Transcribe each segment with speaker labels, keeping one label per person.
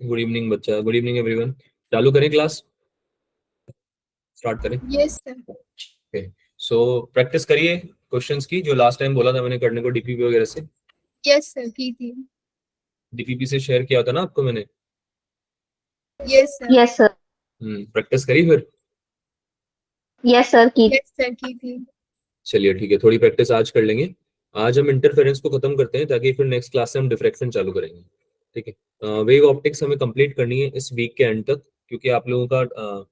Speaker 1: Good evening बच्चा, good evening everyone. चालू करें क्लास, स्टार्ट करें।
Speaker 2: Yes sir.
Speaker 1: Okay, so practice करिए क्वेश्चंस की, जो लास्ट टाइम बोला था मैंने करने को डीपीपी वगैरह से।
Speaker 2: यस सर की थी।
Speaker 1: डीपीपी से शेयर किया था ना आपको मैंने।
Speaker 2: Yes sir.
Speaker 3: Yes sir.
Speaker 1: Practice करी फिर।
Speaker 3: यस सर की।
Speaker 2: यस सर की थी।
Speaker 1: चलिए ठीक है, थोड़ी प्रैक्टिस आज कर लेंगे। आज हम इंटरफेरेंस को खत्म करते हैं ताकि फिर नेक्स्ट क्लास से हम डिफ्रैक्शन चालू करेंगे। ठीक है, वेव ऑप्टिक्स हमें कंप्लीट करनी है इस वीक के एंड तक, क्योंकि आप लोगों का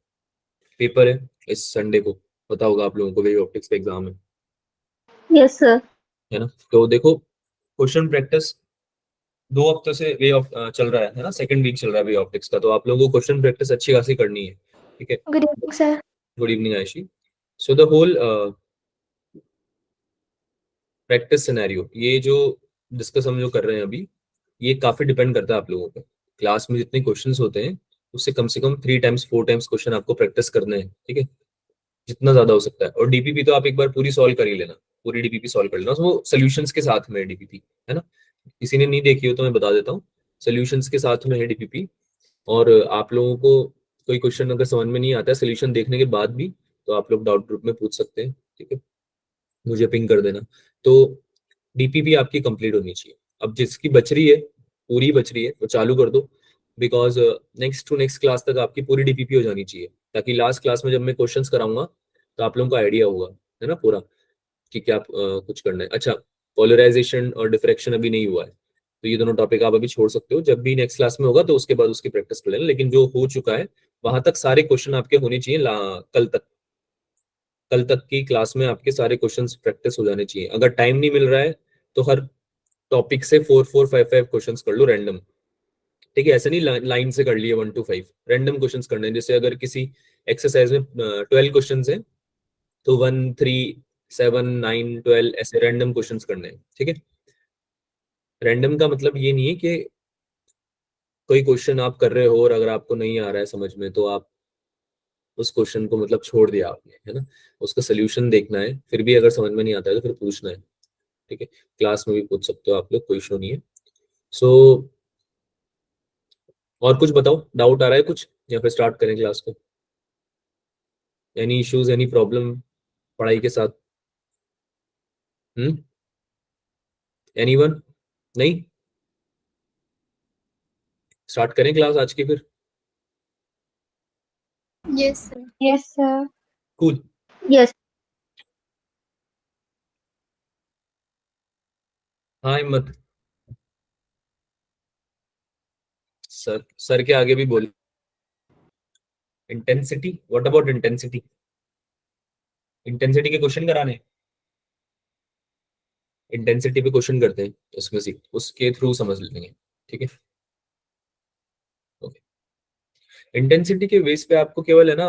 Speaker 1: पेपर है इस संडे को। पता होगा आप लोगों को वेव ऑप्टिक्स का एग्जाम है
Speaker 3: यस सर।
Speaker 1: है ना। तो देखो, क्वेश्चन प्रैक्टिस 2 हफ्तों से चल रहा है ना, सेकंड वीक चल रहा है वे ऑप्टिक्स का। तो आप लोगों को क्वेश्चन प्रैक्टिस अच्छी खासी करनी है। ठीक है,
Speaker 3: good evening sir.
Speaker 1: Good evening Aayshi. So the whole practice scenario, ये जो डिस्कस हम जो कर रहे हैं अभी, ये काफी डिपेंड करता है आप लोगों पे। क्लास में जितने क्वेश्चंस होते हैं उससे कम से कम 3 टाइम्स 4 टाइम्स क्वेश्चन आपको प्रैक्टिस करने हैं। ठीक है, जितना ज्यादा हो सकता है। और डीपीपी तो आप एक बार पूरी सॉल्व कर ही लेना, पूरी डीपीपी सॉल्व कर लेना, तो वो सोल्यूशंस के साथ में डीपीपी है ना। किसी ने नहीं देखी हो तो मैं बता देता हूँ, सोल्यूशंस के साथ में है डीपीपी। और आप लोगों को कोई क्वेश्चन अगर समझ में नहीं आता है सोल्यूशन देखने के बाद भी, तो आप लोग डाउट ग्रुप में पूछ सकते हैं। ठीक है, मुझे पिंग कर देना। तो डीपीपी आपकी कंप्लीट होनी चाहिए। अब जिसकी बच रही है, पूरी बच रही है, वो चालू कर दो। Because next to next class तक आपकी पूरी डीपीपी हो जानी चाहिए, ताकि लास्ट क्लास में जब मैं क्वेश्चंस कराऊंगा तो आप लोगों को आइडिया होगा, है ना, पूरा कि क्या कुछ करना है। अच्छा, पोलराइजेशन और डिफ्रैक्शन अभी नहीं हुआ है, तो ये दोनों टॉपिक आप अभी छोड़ सकते हो। जब भी नेक्स्ट क्लास में होगा तो उसके बाद उसकी प्रैक्टिस कर लेना। लेकिन जो हो चुका है वहां तक सारे क्वेश्चन आपके होने चाहिए। कल तक, कल तक की क्लास में आपके सारे क्वेश्चंस प्रैक्टिस हो जाने चाहिए। अगर टाइम नहीं मिल रहा है तो हर टॉपिक से 4 4 5 5 क्वेश्चंस कर लो रैंडम। ठीक है, ऐसे नहीं लाइन से कर लिए 1 to 5, रैंडम क्वेश्चंस करने हैं। जैसे अगर किसी एक्सरसाइज में 12 क्वेश्चंस हैं तो 1 3 7 9 12 ऐसे रैंडम क्वेश्चंस करने हैं। ठीक है, रैंडम का मतलब ये नहीं है कि कोई क्वेश्चन आप कर रहे हो और अगर आपको नहीं आ रहा है समझ में तो आप उस क्वेश्चन को मतलब छोड़ दिया आपने, है ना। उसका सोल्यूशन देखना है, फिर भी अगर समझ में नहीं आता है तो फिर पूछना है। ठीक है, क्लास में भी पूछ सकते हो आप लोग, कोई इशू नहीं है। सो और कुछ बताओ, डाउट आ रहा है कुछ, या फिर स्टार्ट करें क्लास को। एनी इश्यूज, एनी प्रॉब्लम पढ़ाई के साथ? हम्म, एनीवन? नहीं, स्टार्ट करें क्लास आज की फिर।
Speaker 2: Yes sir.
Speaker 3: Yes sir.
Speaker 1: Cool.
Speaker 3: Yes.
Speaker 1: हाँ हिम्मत, सर सर के आगे भी बोल। Intensity, what about intensity? Intensity के क्वेश्चन कराने, इंटेंसिटी पे क्वेश्चन करते हैं, उसमें से उसके थ्रू समझ लेंगे। ठीक है, ओके। इंटेंसिटी के बेस पे आपको केवल है ना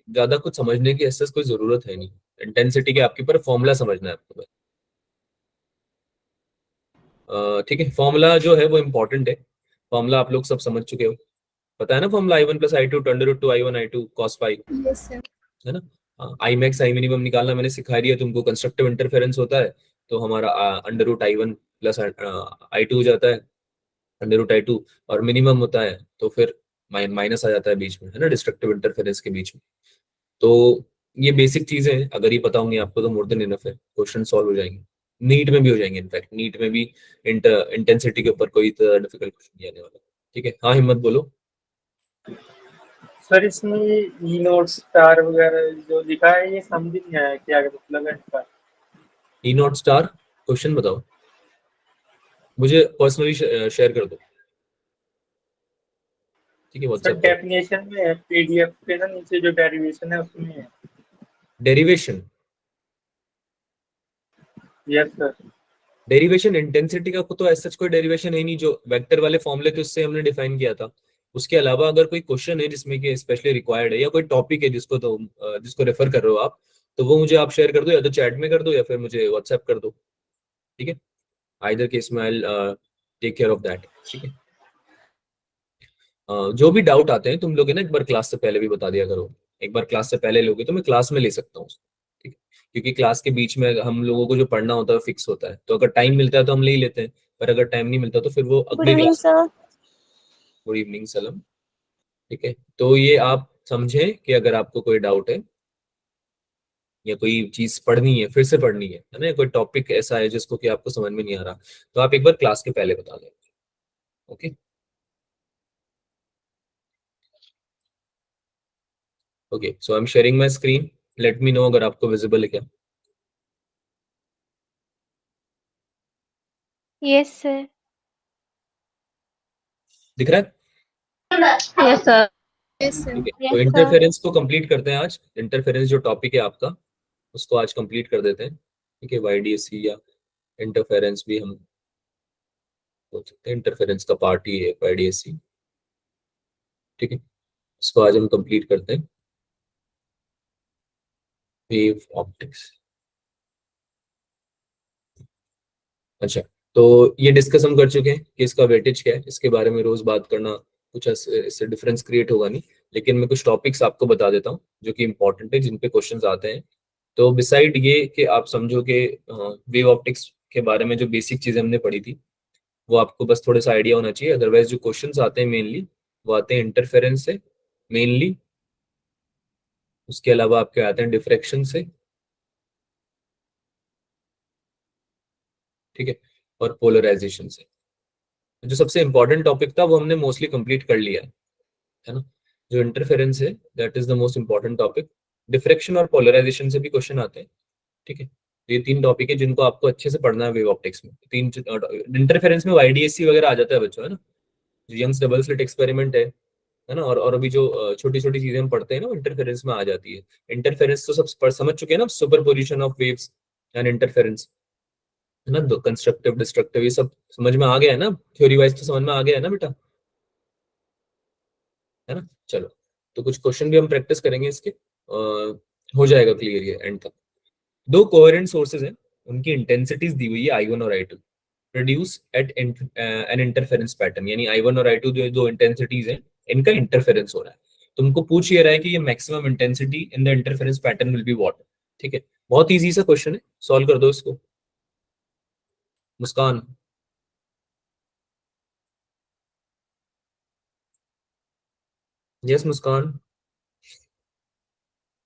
Speaker 1: ज्यादा कुछ समझने की ऐसा कोई जरूरत है नहीं। इंटेंसिटी के आपके ऊपर फॉर्मूला समझना है आपको बस। ठीक है, फॉर्मूला जो है वो इंपॉर्टेंट है। फॉर्मूला आप लोग सब समझ चुके हो, पता है ना। Formula I1 + I2 √2 I1 I2 cos phi,
Speaker 2: yes sir.
Speaker 1: है ना। आई मैक्स आई मिनिमम निकालना मैंने सिखा दिया तुमको। कंस्ट्रक्टिव इंटरफेरेंस होता है तो हमारा √I1 + I2 हो जाता है, √I2। और मिनिमम होता है तो फिर माइनस आ जाता है बीच में, है ना, डिस्ट्रक्टिव इंटरफेरेंस के बीच में। तो ये बेसिक चीजें हैं, अगर ये पता होंगी आपको तो मोर देन इनफ है, क्वेश्चन सॉल्व हो जाएंगे। नीट में भी हो जाएंगे, इनफैक्ट नीट में भी इंटेंसिटी के ऊपर कोई डिफिकल्ट क्वेश्चन नहीं आने वाला। ठीक है, हाँ हिम्मत बोलो।
Speaker 4: सर इसमें ई नोट स्टार वगैरह जो लिखा है ये समझ नहीं आया क्या मतलब है इसका।
Speaker 1: ई नॉट स्टार, क्वेश्चन बताओ, मुझे पर्सनली शेयर कर दो। ठीक है,
Speaker 4: सर
Speaker 1: व्हाट्सएप पर।
Speaker 4: डेफिनेशन में है पीडीएफ पे ना नीचे जो डेरिवेशन है उसमें है।
Speaker 1: Derivation,
Speaker 4: yes sir.
Speaker 1: Derivation intensity का तो ऐसा कोई डेरिवेशन है नहीं। जो वेक्टर वाले फॉर्मूले थे उससे हमने डिफाइन किया था। उसके अलावा अगर कोई क्वेश्चन है जिसमें कि स्पेशली रिक्वायर्ड है, या कोई टॉपिक है जिसको रेफर कर रहे हो आप, तो वो मुझे आप शेयर कर दो, या तो चैट में कर दो या फिर मुझे व्हाट्सएप कर दो। ठीक है, आइदर केस में I take care of that. ठीक है, जो भी डाउट आते हैं तुम लोग है ना, एक बार क्लास से पहले भी बता दिया करो। एक बार क्लास से पहले लोगे तो मैं क्लास में ले सकता हूँ उसको। ठीक है, क्योंकि क्लास के बीच में हम लोगों को जो पढ़ना होता है फिक्स होता है, तो अगर टाइम मिलता है तो हम ले ही लेते हैं, पर अगर टाइम नहीं मिलता तो फिर वो
Speaker 3: गुड
Speaker 1: अगली
Speaker 3: evening
Speaker 1: class.
Speaker 3: Sir.
Speaker 1: Good evening Salam. ठीक है, तो ये आप समझें कि अगर आपको कोई डाउट है या कोई चीज पढ़नी है, फिर से पढ़नी है ना, कोई टॉपिक ऐसा है जिसको कि आपको समझ में नहीं आ रहा, तो आप एक बार क्लास के पहले बता दें। Okay okay, so I am sharing my screen, let me know अगर आपको विजिबल है क्या।
Speaker 3: Yes sir.
Speaker 1: दिख रहा है?
Speaker 3: Yes sir.
Speaker 2: Yes sir.
Speaker 1: ठीक है, तो
Speaker 3: यस सर।
Speaker 1: इंटरफेरेंस को कंप्लीट करते हैं आज। इंटरफेरेंस जो टॉपिक है आपका, उसको आज कंप्लीट कर देते हैं। ठीक है, वाईडीएससी या इंटरफेरेंस भी हम बोल सकते हैं, इंटरफेरेंस का पार्ट ही है वाईडीएससी। ठीक है, इसको आज हम कंप्लीट करते हैं। Wave optics. अच्छा, तो ये डिस्कस हम कर चुके हैं कि इसका वेटेज क्या है, इसके बारे में रोज बात करना कुछ इससे डिफरेंस क्रिएट होगा नहीं, लेकिन मैं कुछ टॉपिक्स आपको बता देता हूँ जो कि इंपॉर्टेंट है, जिन पे क्वेश्चंस आते हैं। तो बिसाइड ये कि आप समझो कि वेव ऑप्टिक्स के बारे में जो बेसिक चीजें हमने पढ़ी थी, वो आपको बस थोड़ा सा आइडिया होना चाहिए। अदरवाइज जो क्वेश्चंस आते हैं मेनली वो आते हैं इंटरफेरेंस से मेनली, उसके अलावा आपके आते हैं डिफ्रैक्शन से, ठीक है, और पोलराइजेशन से। जो सबसे इंपॉर्टेंट टॉपिक था वो हमने मोस्टली कंप्लीट कर लिया है ना। जो इंटरफेरेंस है that is the most important topic. Diffraction और पोलराइजेशन से भी क्वेश्चन आते हैं। ठीक है, तो ये तीन टॉपिक है जिनको आपको अच्छे से पढ़ना है वेव ऑप्टिक्स में। तीन इंटरफेरेंस में वाईडीएससी वगैरह आ जाता है बच्चों, है ना, जो यंग्स डबल स्लिट एक्सपेरिमेंट है ना, और अभी जो छोटी छोटी चीजें हम पढ़ते हैं ना, वो इंटरफेरेंस में आ जाती है। इंटरफेरेंस तो सब समझ चुके हैं ना, super position of waves and interference, है ना, दो कंस्ट्रक्टिव डिस्ट्रक्टिव, ये सब समझ में आ गया है ना, थ्योरी वाइज तो समझ में आ गया है ना बेटा, है ना। चलो, तो कुछ क्वेश्चन भी हम प्रैक्टिस करेंगे इसके, हो जाएगा क्लियर ये एंड तक। दो कोहेरेंट सोर्सेज हैं, उनकी इंटेंसिटीज दी हुई है I1 और I2, produce at an interference pattern, यानी I1 और I2 जो दो इंटेंसिटीज हैं, इनका इंटरफेरेंस हो रहा है। तुमको पूछ ये रहा है कि ये maximum intensity in the interference pattern will be what. ठीक है, बहुत इजी सा क्वेश्चन है, सॉल्व कर दो इसको। मुस्कान। यस मुस्कान।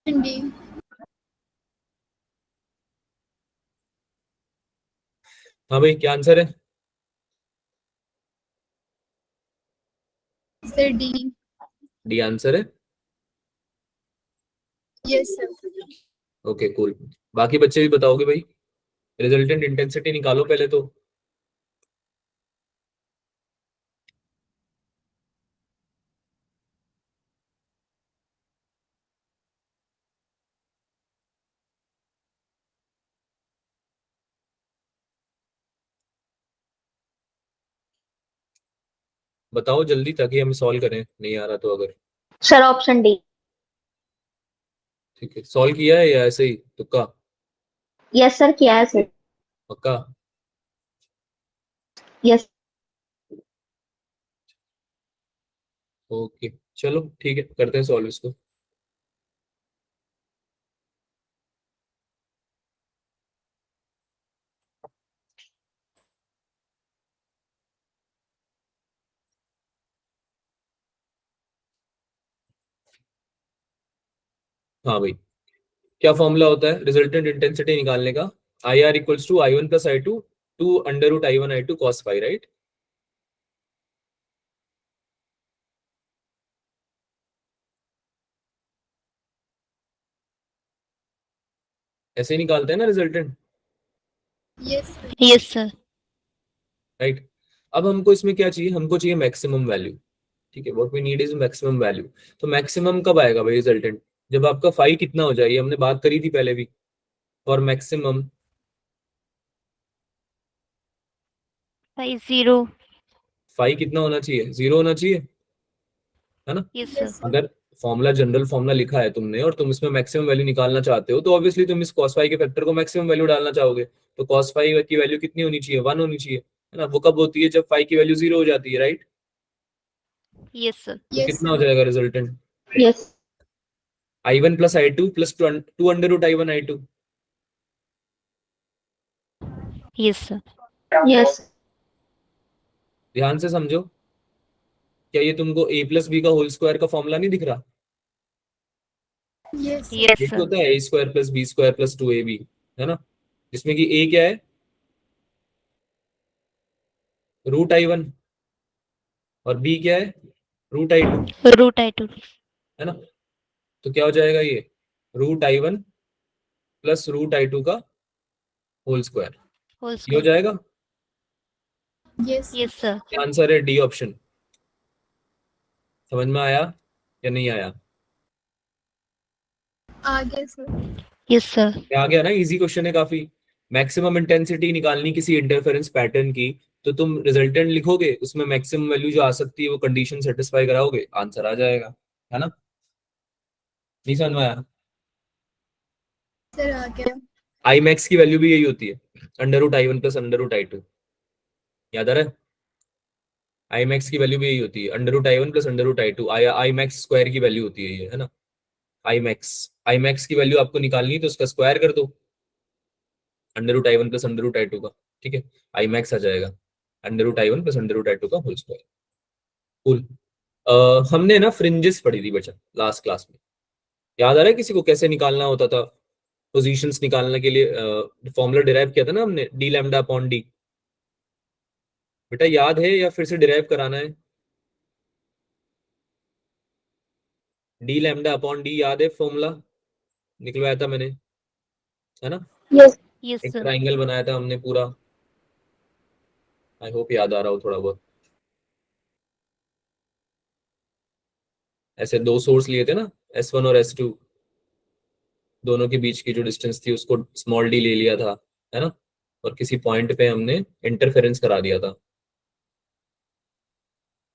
Speaker 2: डी।
Speaker 1: हाँ भाई, क्या आंसर है?
Speaker 2: Sir D.
Speaker 1: डी आंसर है।
Speaker 2: Yes sir.
Speaker 1: ओके कूल, बाकी बच्चे भी बताओगे भाई, रिजल्टेंट इंटेंसिटी निकालो पहले तो। बताओ जल्दी ताकि हम सॉल्व करें, नहीं आ रहा तो अगर।
Speaker 3: Sir option D.
Speaker 1: ठीक है, सॉल्व किया है या ऐसे ही तुक्का?
Speaker 3: यस सर, किया है सर।
Speaker 1: पक्का?
Speaker 3: यस।
Speaker 1: ओके चलो ठीक है, करते हैं सॉल्व इसको। हाँ भाई, क्या फॉर्मूला होता है रिजल्टेंट इंटेंसिटी निकालने का? I R equals to I1 plus I2 two under root I1 I2 cos phi, right? ऐसे ही निकालते हैं ना resultant,
Speaker 2: yes sir.
Speaker 3: Yes sir.
Speaker 1: Right? अब हमको इसमें क्या चाहिए, हमको चाहिए मैक्सिमम वैल्यू। ठीक है, what we need is maximum value. तो मैक्सिमम कब आएगा भाई रिजल्टेंट? जब आपका फाई कितना हो जाए, ये हमने बात करी थी पहले भी। For maximum
Speaker 3: five zero.
Speaker 1: Phi कितना होना चाहिए? 0 होना चाहिए, है ना।
Speaker 3: Yes
Speaker 2: yes
Speaker 3: sir.
Speaker 2: सर।
Speaker 1: अगर फॉर्मूला जनरल फॉर्मूला लिखा है तुमने और तुम इसमें मैक्सिमम वैल्यू निकालना चाहते हो, तो ऑब्वियसली तुम इस cos फाई के फैक्टर को मैक्सिमम वैल्यू डालना चाहोगे। तो cos फाई की वैल्यू कितनी होनी चाहिए? 1 होनी चाहिए, है ना। वो कब होती है? जब फाई की वैल्यू 0 हो जाती है, राइट?
Speaker 3: Yes sir.
Speaker 1: तो
Speaker 2: यस
Speaker 1: कितना हो
Speaker 2: सर।
Speaker 1: जाएगा resultant?
Speaker 3: Yes.
Speaker 1: I1 plus I2 plus two under root I1 I2।
Speaker 3: Yes sir. Yes.
Speaker 1: ध्यान से समझो, क्या ये तुमको a प्लस बी का होल स्क्वायर का फॉर्मूला नहीं दिख रहा?
Speaker 2: Yes, sir.
Speaker 3: Yes,
Speaker 1: ये
Speaker 3: sir.
Speaker 1: होता है a square plus B square plus 2ab, है ना, जिसमें कि a क्या है, रूट आई वन, और b क्या है, root I to,
Speaker 3: Root I2
Speaker 1: है ना। तो क्या हो जाएगा ये, root I one plus root I two का होल स्क्वायर,
Speaker 3: whole
Speaker 1: ये हो
Speaker 3: square.
Speaker 1: जाएगा।
Speaker 2: Yes,
Speaker 3: Yes, sir.
Speaker 1: आंसर है डी ऑप्शन। समझ में आया या नहीं आया?
Speaker 2: आगे sir.
Speaker 3: Yes, sir.
Speaker 1: ये आ गया ना, इजी क्वेश्चन है काफी। मैक्सिमम इंटेंसिटी निकालनी किसी इंटरफेरेंस पैटर्न की, तो तुम रिजल्टेंट लिखोगे, उसमें मैक्सिमम वैल्यू जो आ सकती है वो कंडीशन सेटिस्फाई कराओगे, आंसर आ जाएगा, है ना। नहीं समझ में आया?
Speaker 2: Sir आगे.
Speaker 1: आई मैक्स की वैल्यू भी यही होती है, under root I one plus under root I two, याद आ रहा है? आई मैक्स की वैल्यू भी यही होती है, under root I one plus under root I two, I max square की वैल्यू होती है ये, है ना। आई मैक्स की वैल्यू आपको निकालनी है तो उसका स्क्वायर कर दो, under root I one plus under root I two का, ठीक है, आई मैक्स आ जाएगा under root I one plus under root I two का होल स्क्वायर। कूल। हमने ना फ्रिंजेस पढ़ी थी बच्चा लास्ट क्लास में, याद आ रहा है किसी को कैसे निकालना होता था? पोजीशंस निकालने के लिए फॉर्मूला डिराइव किया था ना हमने, डी लैम्डा अपॉन डी। बेटा याद है या फिर से डिराइव कराना है? डी लैम्डा अपॉन डी याद है फॉर्मूला, निकलवाया था मैंने, है ना।
Speaker 3: Yes. Yes,
Speaker 1: एक
Speaker 3: sir.
Speaker 1: ट्राइंगल बनाया था हमने पूरा, आई होप याद आ रहा हो थोड़ा बहुत। ऐसे दो सोर्स लिए थे ना, S1 और S2, दोनों के बीच की जो डिस्टेंस थी उसको स्मॉल डी ले लिया था, है ना, और किसी पॉइंट पे हमने इंटरफेरेंस करा दिया था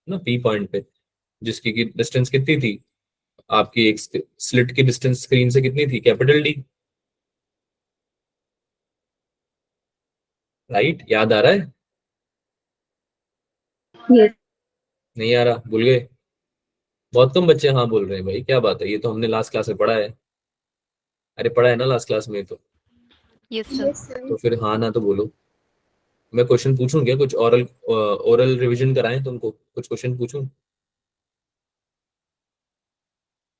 Speaker 1: ना, पी पॉइंट पे, जिसकी की डिस्टेंस कितनी थी आपकी, एक स्लिट की डिस्टेंस स्क्रीन से कितनी थी, कैपिटल डी, राइट, याद आ रहा है?
Speaker 3: Yes.
Speaker 1: नहीं आ रहा, भूल गए? बहुत कम बच्चे हाँ बोल रहे हैं भाई, क्या बात है, ये तो हमने लास्ट क्लास में पढ़ा है। अरे पढ़ा है ना लास्ट क्लास में तो।
Speaker 3: Yes, sir.
Speaker 2: Yes, sir.
Speaker 1: तो फिर हाँ ना तो बोलो। मैं क्वेश्चन पूछूं क्या, कुछ ओरल रिवीजन कराएं तुमको, कुछ क्वेश्चन पूछूं?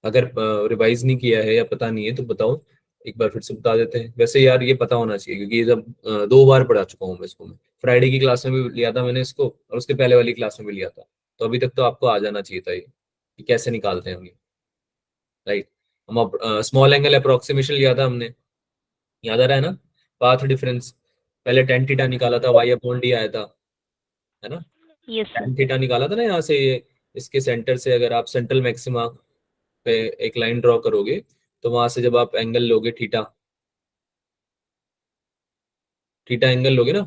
Speaker 1: अगर रिवाइज नहीं किया है या पता नहीं है तो बताओ, एक बार फिर से बता देते हैं। वैसे यार ये पता होना चाहिए क्योंकि ये जब 2 बार पढ़ा चुका हूँ मैं इसको, मैं फ्राइडे की क्लास में भी लिया था मैंने इसको, और उसके पहले वाली क्लास में भी लिया था, तो अभी तक तो आपको आ जाना चाहिए था ये कि कैसे निकालते हैं हम ये, राइट। हम स्मॉल एंगल अप्रोक्सीमेशन लिया था हमने, याद आ रहा है ना, पाथ डिफरेंस, पहले टेन थीटा निकाला था, वाई अपॉन डी आया था, है ना।
Speaker 3: Yes, sir.
Speaker 1: टेन थीटा निकाला था ना यहाँ से, ये इसके सेंटर से अगर आप सेंट्रल मैक्सिमा पे एक लाइन ड्रॉ करोगे, तो वहां से जब आप एंगल लोगे थीटा, थीटा एंगल लोगे ना,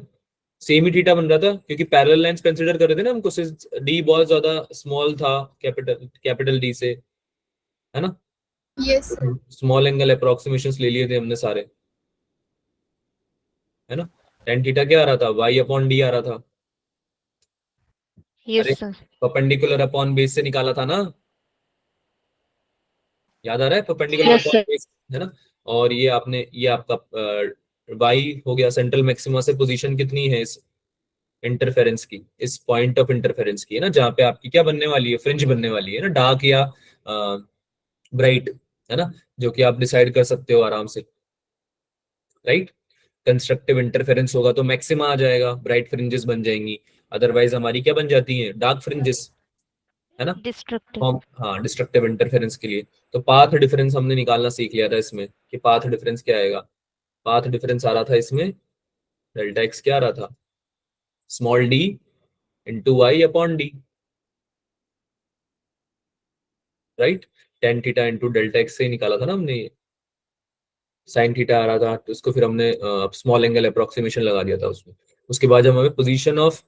Speaker 1: सेम ही थीटा बन रहा था क्योंकि पैरेलल लाइंस कंसीडर कर रहे थे ना हमको, डी बहुत ज्यादा स्मॉल था कैपिटल कैपिटल डी से, है ना।
Speaker 2: Yes, sir.
Speaker 1: Small angle approximation ले लिए थे हमने सारे, है ना। टेन थीटा क्या आ रहा था, वाई अपॉन डी आ रहा था,
Speaker 3: Yes,
Speaker 1: अरे
Speaker 3: sir.
Speaker 1: परपेंडिकुलर अपॉन बेस से निकाला था ना, याद आ रहा है, perpendicular
Speaker 3: Yes,
Speaker 1: upon
Speaker 3: sir.
Speaker 1: Base, है ना। और ये आपने, ये आपका वाई हो गया सेंट्रल मैक्सिमा से पोजीशन कितनी है इस इंटरफेरेंस की, इस पॉइंट ऑफ इंटरफेरेंस की, है ना, जहाँ पे आपकी क्या बनने वाली है, फ्रिंज बनने वाली है ना, डार्क या ब्राइट, है ना, जो कि आप डिसाइड कर सकते हो आराम से, राइट। कंस्ट्रक्टिव इंटरफेरेंस होगा तो मैक्सिमा आ जाएगा, ब्राइट फ्रिंजेस बन जाएंगी, अदरवाइज हमारी क्या बन जाती है, डार्क फ्रिंजेस, है ना।
Speaker 3: Destructive.
Speaker 1: फॉर्म, हाँ, डिस्ट्रक्टिव इंटरफेरेंस के लिए। तो पाथ डिफरेंस हमने निकालना सीख लिया था इसमें, कि पाथ डिफरेंस क्या आएगा, पाथ डिफरेंस आ रहा था इसमें, डेल्टा एक्स क्या आ रहा था, small D into Y upon D, right. Tan theta into delta X से ही निकाला था ना हमने ये, साइन थीटा आ रहा था, तो उसको फिर हमने स्मॉल एंगल अप्रोक्सीमेशन लगा दिया था उसमें। उसके बाद जब हमें position of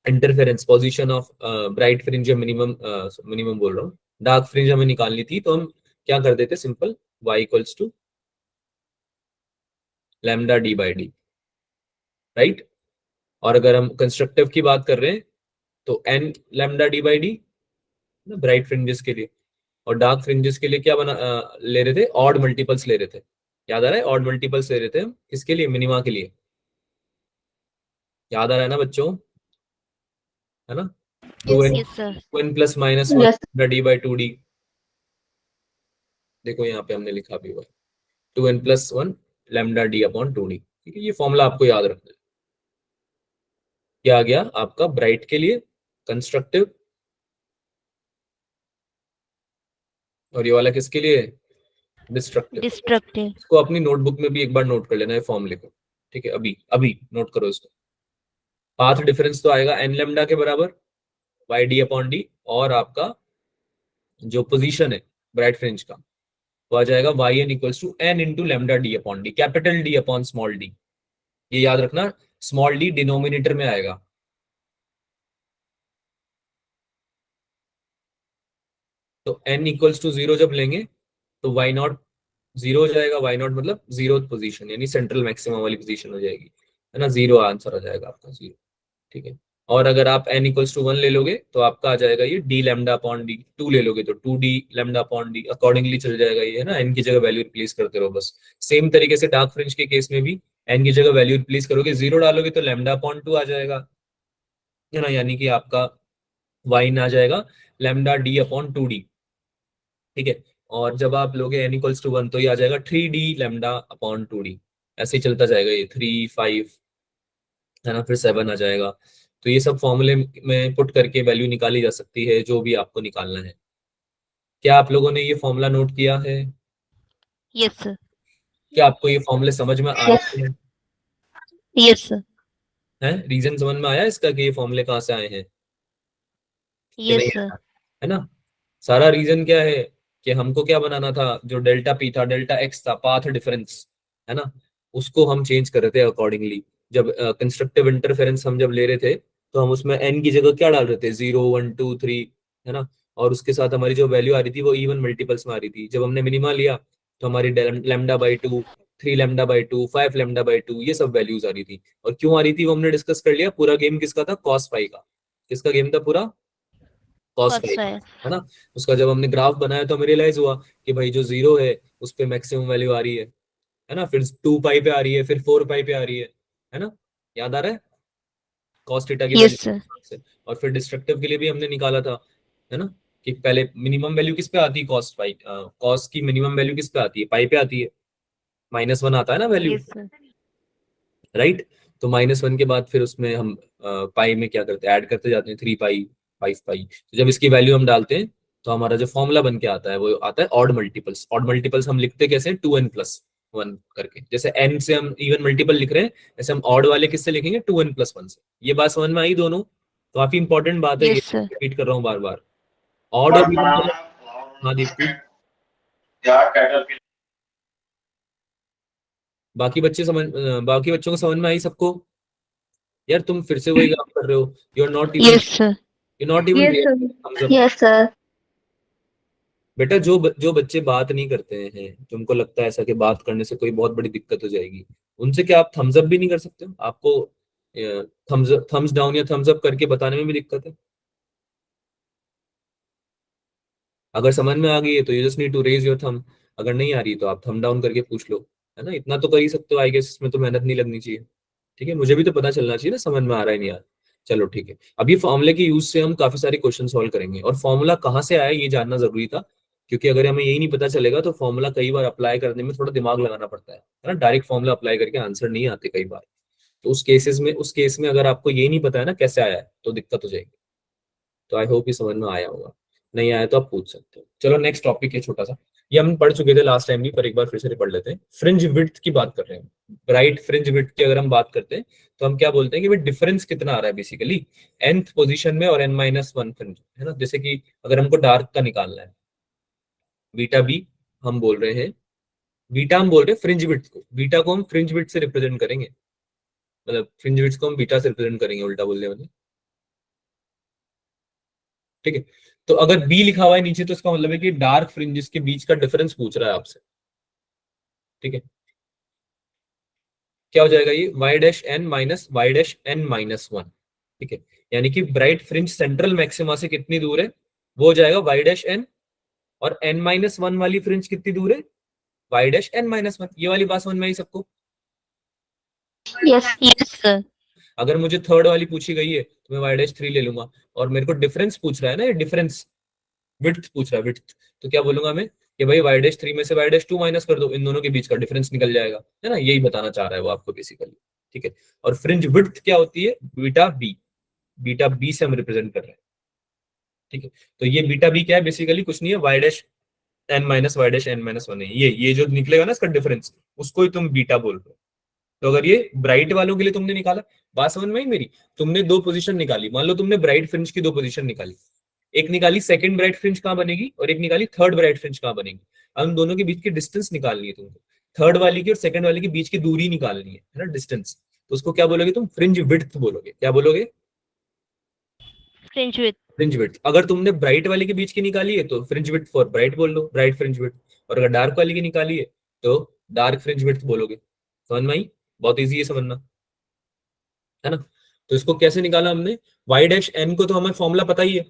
Speaker 1: interference, position of bright fringe या मिनिमम, मिनिमम बोल रहा हूँ, डार्क फ्रिंज हमें निकालनी थी, तो हम क्या कर देते, simple y equals to lambda D by D, right. और अगर हम कंस्ट्रक्टिव की बात कर रहे हैं तो n lambda D by D, bright fringes के लिए। और डार्क फ्रिंजेस के लिए क्या ले रहे थे, ऑड मल्टीपल्स ले रहे थे, याद आ रहा है, ऑड मल्टीपल्स ले रहे थे हम किसके लिए, मिनिमा के लिए, याद आ रहा है ना बच्चों, है ना। 2n
Speaker 3: Yes, sir.
Speaker 1: 2n plus minus
Speaker 5: Yes.
Speaker 1: 1 D by 2d। देखो यहाँ पे हमने लिखा भी हुआ है 2n plus 1 lambda D upon 2d। ठीक है, ये फॉर्मूला आपको याद रखना है। क्या आ गया आपका ब्राइट के लिए कंस्ट्रक्टिव, और ये वाला किसके लिए डिस्ट्रक्टिव।
Speaker 3: Destructive.
Speaker 1: इसको अपनी नोटबुक में भी एक बार नोट कर लेना है फॉर्मूले को। ठीक है, अभी अभी नोट करो इसको। पाथ डिफरेंस तो आएगा n लैम्डा के बराबर वाई डी अपॉन डी, और आपका जो पोजीशन है ब्राइट फ्रिंज का वो आ जाएगा Y N equals to N into lambda D upon D, capital D upon small D. ये याद रखना, स्मॉल डी डिनोमिनेटर में आएगा। तो n इक्वल्स टू 0 जब लेंगे तो वाई नॉट 0 हो जाएगा। वाई नॉट मतलब 0th पोजीशन, यानी सेंट्रल मैक्सिमम वाली पोजीशन हो जाएगी, है ना। 0 आंसर आ जाएगा आपका 0। ठीक है, और अगर आप n इक्वल्स टू 1 ले लोगे तो आपका आ जाएगा ये d लैम्डा अपॉन डी। 2 ले लोगे तो 2d lambda upon D, accordingly चल जाएगा ये, है ना। n की जगह वैल्यू रिप्लेस करते रहो बस। सेम तरीके से डार्क फ्रिंज के केस में भी n की जगह वैल्यू रिप्लेस करोगे, 0 डालोगे तो लैम्डा अपॉन 2 आ जाएगा, है ना। यानी कि आपका y आ जाएगा लैम्डा d अपॉन 2d। ठीक है, और जब आप लोगे n इक्वल्स टू 1 तो ये आ जाएगा 3d लैम्डा अपॉन 2d। ऐसे ही चलता जाएगा ये 3 5, है ना, फिर 7 आ जाएगा। तो ये सब फॉर्मूले में पुट करके वैल्यू निकाली जा सकती है, जो भी आपको निकालना है। क्या आप लोगों ने ये फॉर्मूला नोट किया है?
Speaker 3: Yes, sir.
Speaker 1: क्या आपको ये फॉर्मूले समझ में आ रहे हैं?
Speaker 3: Yes, sir.
Speaker 1: रीजन समझ में आया इसका कि ये फॉर्मूले कहाँ से आए हैं कि
Speaker 3: Yes,
Speaker 1: नहीं
Speaker 3: sir.
Speaker 1: आया? है ना। सारा रीजन क्या है कि हमको क्या बनाना था, जो डेल्टा पी था, डेल्टा एक्स था, पाथ डिफरेंस, है ना, उसको हम चेंज कर रहे थे अकॉर्डिंगली। जब कंस्ट्रक्टिव इंटरफेरेंस हम जब ले रहे थे तो हम उसमें n की जगह क्या डाल रहे थे, 0 1 2 3, है ना। और उसके साथ हमारी जो वैल्यू आ रही थी वो इवन मल्टीपल्स में आ रही थी। जब हमने मिनिमा लिया तो हमारी lambda by 2, 3 lambda by 2, 5 lambda by 2, ये सब वैल्यूज आ रही थी। और क्यों आ रही थी वो हमने डिस्कस कर लिया। पूरा गेम किसका था, कॉस फाई का। किसका गेम था पूरा, कॉस
Speaker 3: Cos
Speaker 1: फाई का,
Speaker 3: phi.
Speaker 1: है ना। उसका जब हमने ग्राफ बनाया तो हमें रियलाइज हुआ कि भाई जो 0 है उस पे मैक्सिमम वैल्यू आ रही है ना। फिर 2 पाई पे आ रही है, फिर 4 पाई पे आ रही है ना। याद आ रहा है कॉस थीटा की
Speaker 3: Yes, sir.
Speaker 1: वैल्यू से। और फिर डिस्ट्रक्टिव के लिए भी हमने निकाला था, है ना, कि पहले मिनिमम वैल्यू किस पे आती है, कॉस फाई, कॉस की मिनिमम वैल्यू किस पे आती है, पाई पे आती है। -1 आता है ना वैल्यू,
Speaker 3: Yes, sir.
Speaker 1: राइट। तो -1 के बाद फिर उसमें हम पाई में क्या करते हैं, ऐड करते जाते हैं, 3 पाई 5 पाई। तो जब इसकी वैल्यू हम डालते हैं तो हमारा जो फॉर्मूला बन के आता है वो आता है ऑड मल्टीपल्स। ऑड मल्टीपल्स हम लिखते कैसे हैं, 2n प्लस 1 करके। जैसे n से हम इवन मल्टीपल लिख रहे हैं, ऐसे हम ऑड वाले किससे लिखेंगे, 2n प्लस 1 से। ये बात समझ में आई दोनों? तो काफी इंपॉर्टेंट बात है ये,
Speaker 3: Yes, sir.
Speaker 1: रिपीट कर रहा हूँ बार बार। ऑड और इवन, हाँ दीप्ति, बाकी बच्चों को समझ में आई सबको? यार तुम फिर से वही काम कर रहे हो, you are not even,
Speaker 3: Yes, sir.
Speaker 1: You not even
Speaker 5: Yes, sir.
Speaker 1: thumbs up।
Speaker 5: Yes, sir.
Speaker 1: बेटा जो बच्चे बात नहीं करते हैं, तुमको लगता है ऐसा कि बात करने से कोई बहुत बड़ी दिक्कत हो जाएगी, उनसे क्या आप थम्स अप भी नहीं कर सकते हो? आपको थम्स डाउन या थम्स अप करके बताने में भी दिक्कत है? अगर समझ में आ गई है तो you just need to raise your thumb. अगर नहीं आ रही तो आप थंब डाउन करके पूछ लो, है ना। इतना तो कर ही सकते हो, आई गेस इसमें तो मेहनत नहीं लगनी चाहिए। ठीक है, मुझे भी तो पता चलना चाहिए ना समझ में आ रहा है नहीं यार। चलो ठीक है, अब ये फॉर्मूले के यूज से हम काफी सारे क्वेश्चन सॉल्व करेंगे, और फॉर्मूला कहाँ से आया ये जानना जरूरी था, क्योंकि अगर हमें यही नहीं पता चलेगा तो फॉर्मूला कई बार अप्लाई करने में थोड़ा दिमाग लगाना पड़ता है ना। डायरेक्ट फॉर्मूला अप्लाई करके आंसर नहीं आते कई बार। तो उस केस में अगर आपको ये नहीं पता है ना कैसे आया है तो दिक्कत हो जाएगी। तो आई होप ये समझ में आया होगा, नहीं आया तो आप पूछ सकते हो। चलो नेक्स्ट टॉपिक है छोटा सा, ये हम पढ़ चुके थे लास्ट टाइम भी, पर एक बार फिर से पढ़ लेते हैं। फ्रिंज विड्थ की बात कर रहे हैं, ब्राइट फ्रिंज विड्थ की अगर हम बात करते हैं तो हम क्या बोलते हैं कि भाई डिफरेंस कितना आ रहा है बेसिकली nth पोजीशन में और n-1 फ्रिंज, है ना। जैसे कि अगर हमको डार्क का निकालना है, बीटा बी हम बोल रहे हैं, बीटा हम बोल रहे हैं फ्रिंज विड्थ को, बीटा को हम फ्रिंज विड्थ से रिप्रेजेंट करेंगे, मतलब फ्रिंज विड्थ को हम बीटा से रिप्रेजेंट करेंगे, उल्टा बोलने वाले। ठीक है, तो अगर बी लिखा हुआ है नीचे तो इसका मतलब है कि डार्क फ्रिंजेस के बीच का डिफरेंस पूछ रहा है आपसे। ठीक है, क्या हो जाएगा ये, Y dash N minus Y dash N minus 1। ठीक है, यानी कि ब्राइट फ्रिंज सेंट्रल मैक्सिमा से कितनी दूर है, वो हो जाएगा वाई डैश एन, और n-1 वाली फ्रिंज कितनी दूर है, वाई डैश n-1। ये वाली बात समझ में आई सबको?
Speaker 5: Yes.
Speaker 3: Yes, sir.
Speaker 1: अगर मुझे थर्ड वाली पूछी गई है तो मैं y'3 ले लूंगा, और मेरे को डिफरेंस पूछ रहा है ना, ये डिफरेंस विड्थ पूछ रहा है, विड्थ, तो क्या बोलूंगा मैं कि भाई y'3 में से y'2 माइनस कर दो, इन दोनों के बीच का डिफरेंस निकल जाएगा, है ना, यही बताना चाह रहा है वो आपको बेसिकली। ठीक है, और फ्रिंज विड्थ क्या होती है, बीटा बी, बीटा बी से हम रिप्रेजेंट कर रहे हैं। ठीक है, तो ये बीटा बी क्या है, बेसिकली कुछ नहीं है, y'(n-y'(n-1) है, ये जो निकलेगा ना इसका डिफरेंस, उसको ही तुम बीटा बोल रहे हो। तो अगर ये ब्राइट वालों के लिए तुमने निकाला, बात समझ में आई मेरी, तुमने दो पोजीशन निकाली, मान लो तुमने ब्राइट फ्रिंज की दो पोजीशन निकाली, एक निकाली सेकंड ब्राइट फ्रिंज कहां बनेगी और एक निकाली थर्ड ब्राइट फ्रिंज कहां बनेगी। अब उन दोनों के बीच की डिस्टेंस निकालनी है तुमको, थर्ड वाली की और सेकंड वाली के बीच की दूरी निकालनी है ना, डिस्टेंस, तो उसको क्या बोलोगे तुम, फ्रिंज विड्थ बोलोगे, क्या बोलोगे,
Speaker 3: फ्रिंज विड्थ।
Speaker 1: Fringe width. अगर तुमने ब्राइट वाले के बीच की निकाली है तो फ्रिंज विड्थ फॉर ब्राइट बोल लो, ब्राइट फ्रिंज विड्थ, और अगर डार्क वाले की निकाली है तो डार्क फ्रिंज विड्थ बोलोगे। समझ में आई, बहुत इजी है समझना, है ना। तो इसको कैसे निकाला हमने, y'(n) को तो हमें फॉर्मूला पता ही है,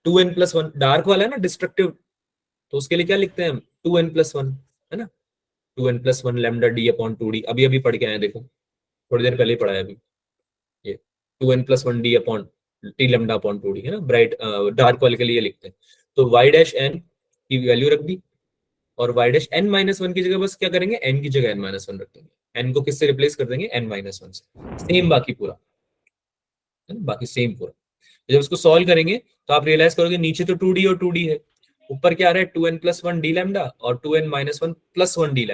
Speaker 1: 2n+1, डार्क वाला है ना डिस्ट्रक्टिव, तो उसके लिए क्या लिखते हैं हम, 2n+1, है ना, 2n+1 λd/2d, अभी अभी पढ़ के आए देखो, थोड़ी देर पहले ही पढ़ा है अभी, ये 2n+1 d/t λ/2d, है ना, ब्राइट डार्क वाले के लिए लिखते हैं। तो y'(n) की वैल्यू रख दी, और y'(n-1) की जगह बस क्या करेंगे, n की जगह n-1 रख देंगे, n को किससे रिप्लेस कर देंगे, n-1 से, सेम बाकी पूरा, है ना, बाकी सेम पूरा। तो जब इसको सॉल्व करेंगे तो आप रियलाइज करोगे नीचे तो 2d और 2d है, ऊपर क्या आ रहा है 2n+1 d और 2n-1+1 d,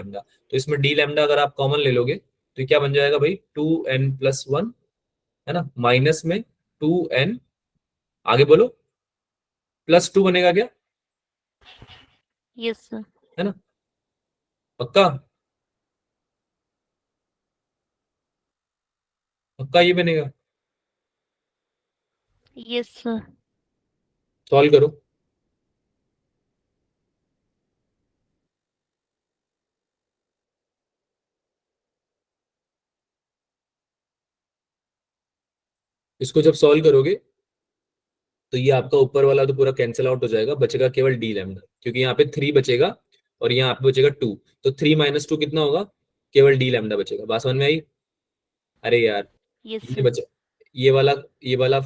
Speaker 1: तो इसमें d अगर आप कॉमन ले लोगे तो ये क्या बन जाएगा भाई, 2n+1, है ना, माइनस में 2n, आगे बोलो, +2 बनेगा क्या,
Speaker 3: यस सर।
Speaker 1: है ना, पक्का, पक्का ये बनेगा,
Speaker 3: यस सर।
Speaker 1: सॉल्व करो। इसको जब सॉल्व करोगे तो ये आपका ऊपर वाला तो पूरा कैंसिल आउट हो जाएगा, बचेगा केवल d, क्योंकि यहाँ पे 3 बचेगा और यहाँ पे बचेगा 2, तो 3 - 2 कितना होगा, केवल d बचेगा। बात समझ में आई, अरे यार
Speaker 3: यस
Speaker 1: ये
Speaker 3: सर।
Speaker 1: बचा, ये वाला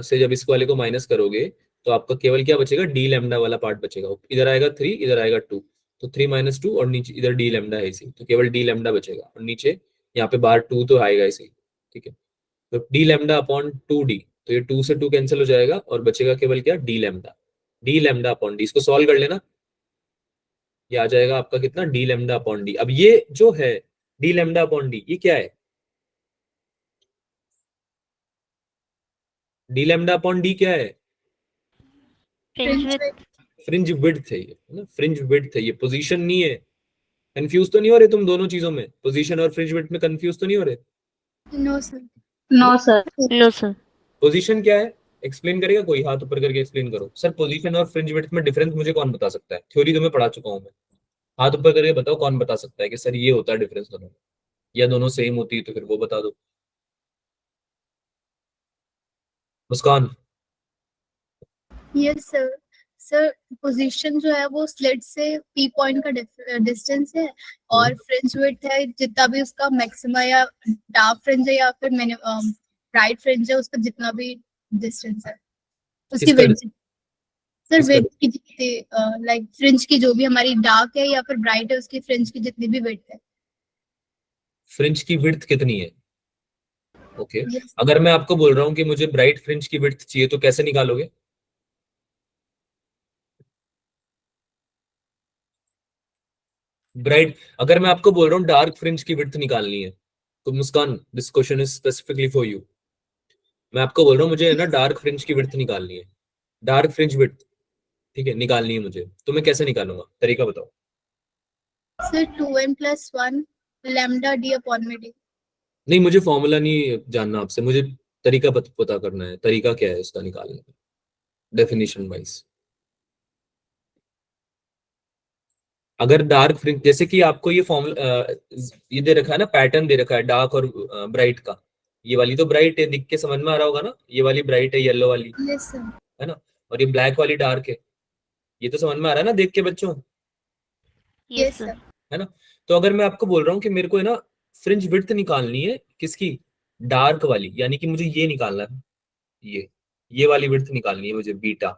Speaker 1: से जब इस वाले को माइनस करोगे तो आपका केवल क्या बचेगा, d वाला पार्ट बचेगा, इधर आएगा 3, इधर आएगा 2, तो 3 - 2 और नीचे इधर d है इसी, तो केवल d बचेगा, और नीचे यहाँ पे बाहर 2 तो आएगा इसी। ठीक है, तो d(2d), तो ये 2 से 2 कैंसिल हो जाएगा और बचेगा केवल क्या, d(d)/d, इसको सॉल्व कर लेना, ये आ जाएगा आपका कितना, d(d). अब ये जो है d(d) ये क्या है, d(d) क्या है,
Speaker 3: fringe
Speaker 2: fringe
Speaker 3: width.
Speaker 2: Width.
Speaker 1: Fringe width है ये, है ना, फ्रिंज विड्थ है ये, पोजीशन नहीं है। कंफ्यूज तो नहीं हो रहे तुम दोनों चीजों में, पोजीशन और फ्रिंज विड्थ में कंफ्यूज तो नहीं हो रहे।
Speaker 2: No sir.
Speaker 3: No sir. No sir.
Speaker 1: Position क्या है, एक्सप्लेन करेगा कोई, हाथ ऊपर करके एक्सप्लेन करो, सर पोजीशन और फ्रिंज विड्थ में डिफरेंस मुझे कौन बता सकता है, थ्योरी तो मैं पढ़ा चुका हूं मैं, हाथ ऊपर करके बताओ कौन बता सकता है कि सर ये होता है डिफरेंस दोनों में, या दोनों सेम होती है तो फिर वो बता दो। मुस्कान,
Speaker 2: यस सर। सर पोजीशन जो है वो स्लिट से पी पॉइंट का डिस्टेंस है, और फ्रिंज विड्थ है जितना भी उसका मैक्सिमा या डार्क फ्रिंज है या फिर ब्राइट फ्रिंज है उसका जितना भी डिस्टेंस है उसकी
Speaker 1: किसका
Speaker 2: विड्थ। सर
Speaker 1: किसका
Speaker 2: विड्थ की जितनी लाइक फ्रिंज की जो भी हमारी डार्क है या फिर ब्राइट है उसकी फ्रिंज की जितनी भी विड्थ है।
Speaker 1: फ्रिंज की विड्थ कितनी है, ओके।
Speaker 2: यस
Speaker 1: अगर मैं आपको बोल रहा हूँ कि मुझे ब्राइट फ्रिंज की विड्थ चाहिए तो कैसे निकालोगे, ब्राइट, अगर मैं आपको बोल रहा हूँ डार्क फ्रिंज की विड्थ निकालनी है, तो Muskan this question is specifically for you, मैं आपको बोल रहा हूँ मुझे है ना डार्क फ्रिंज की विड्थ निकालनी है, डार्क फ्रिंज विड्थ, ठीक है, निकालनी है मुझे, तो मैं कैसे निकालूंगा, तरीका बताओ।
Speaker 2: Sir 2n+1 λd/d।
Speaker 1: नहीं मुझे फॉर्मूला नहीं जानना आपसे, मुझे तरीका पता करना है, तरीका क्या है इसका निकालने का, डेफिनेशन वाइज। अगर डार्क फ्रिंज, जैसे कि आपको ये फॉर्मूला ये दे रखा है ना, पैटर्न दे रखा है डार्क और ब्राइट का, ये वाली तो ब्राइट है, दिख के समझ में आ रहा होगा ना, ये वाली ब्राइट है येलो वाली,
Speaker 2: यस सर।
Speaker 1: है ना, और ये ब्लैक वाली डार्क है, ये तो समझ में आ रहा है ना देख के बच्चों,
Speaker 3: यस
Speaker 2: यस
Speaker 3: सर।
Speaker 2: सर।
Speaker 1: है ना। तो अगर मैं आपको बोल रहा हूँ कि मेरे को है ना फ्रिंज विड्थ निकालनी है किसकी, डार्क वाली, यानी कि मुझे ये निकालना है, ये वाली विड्थ निकालनी है मुझे, बीटा,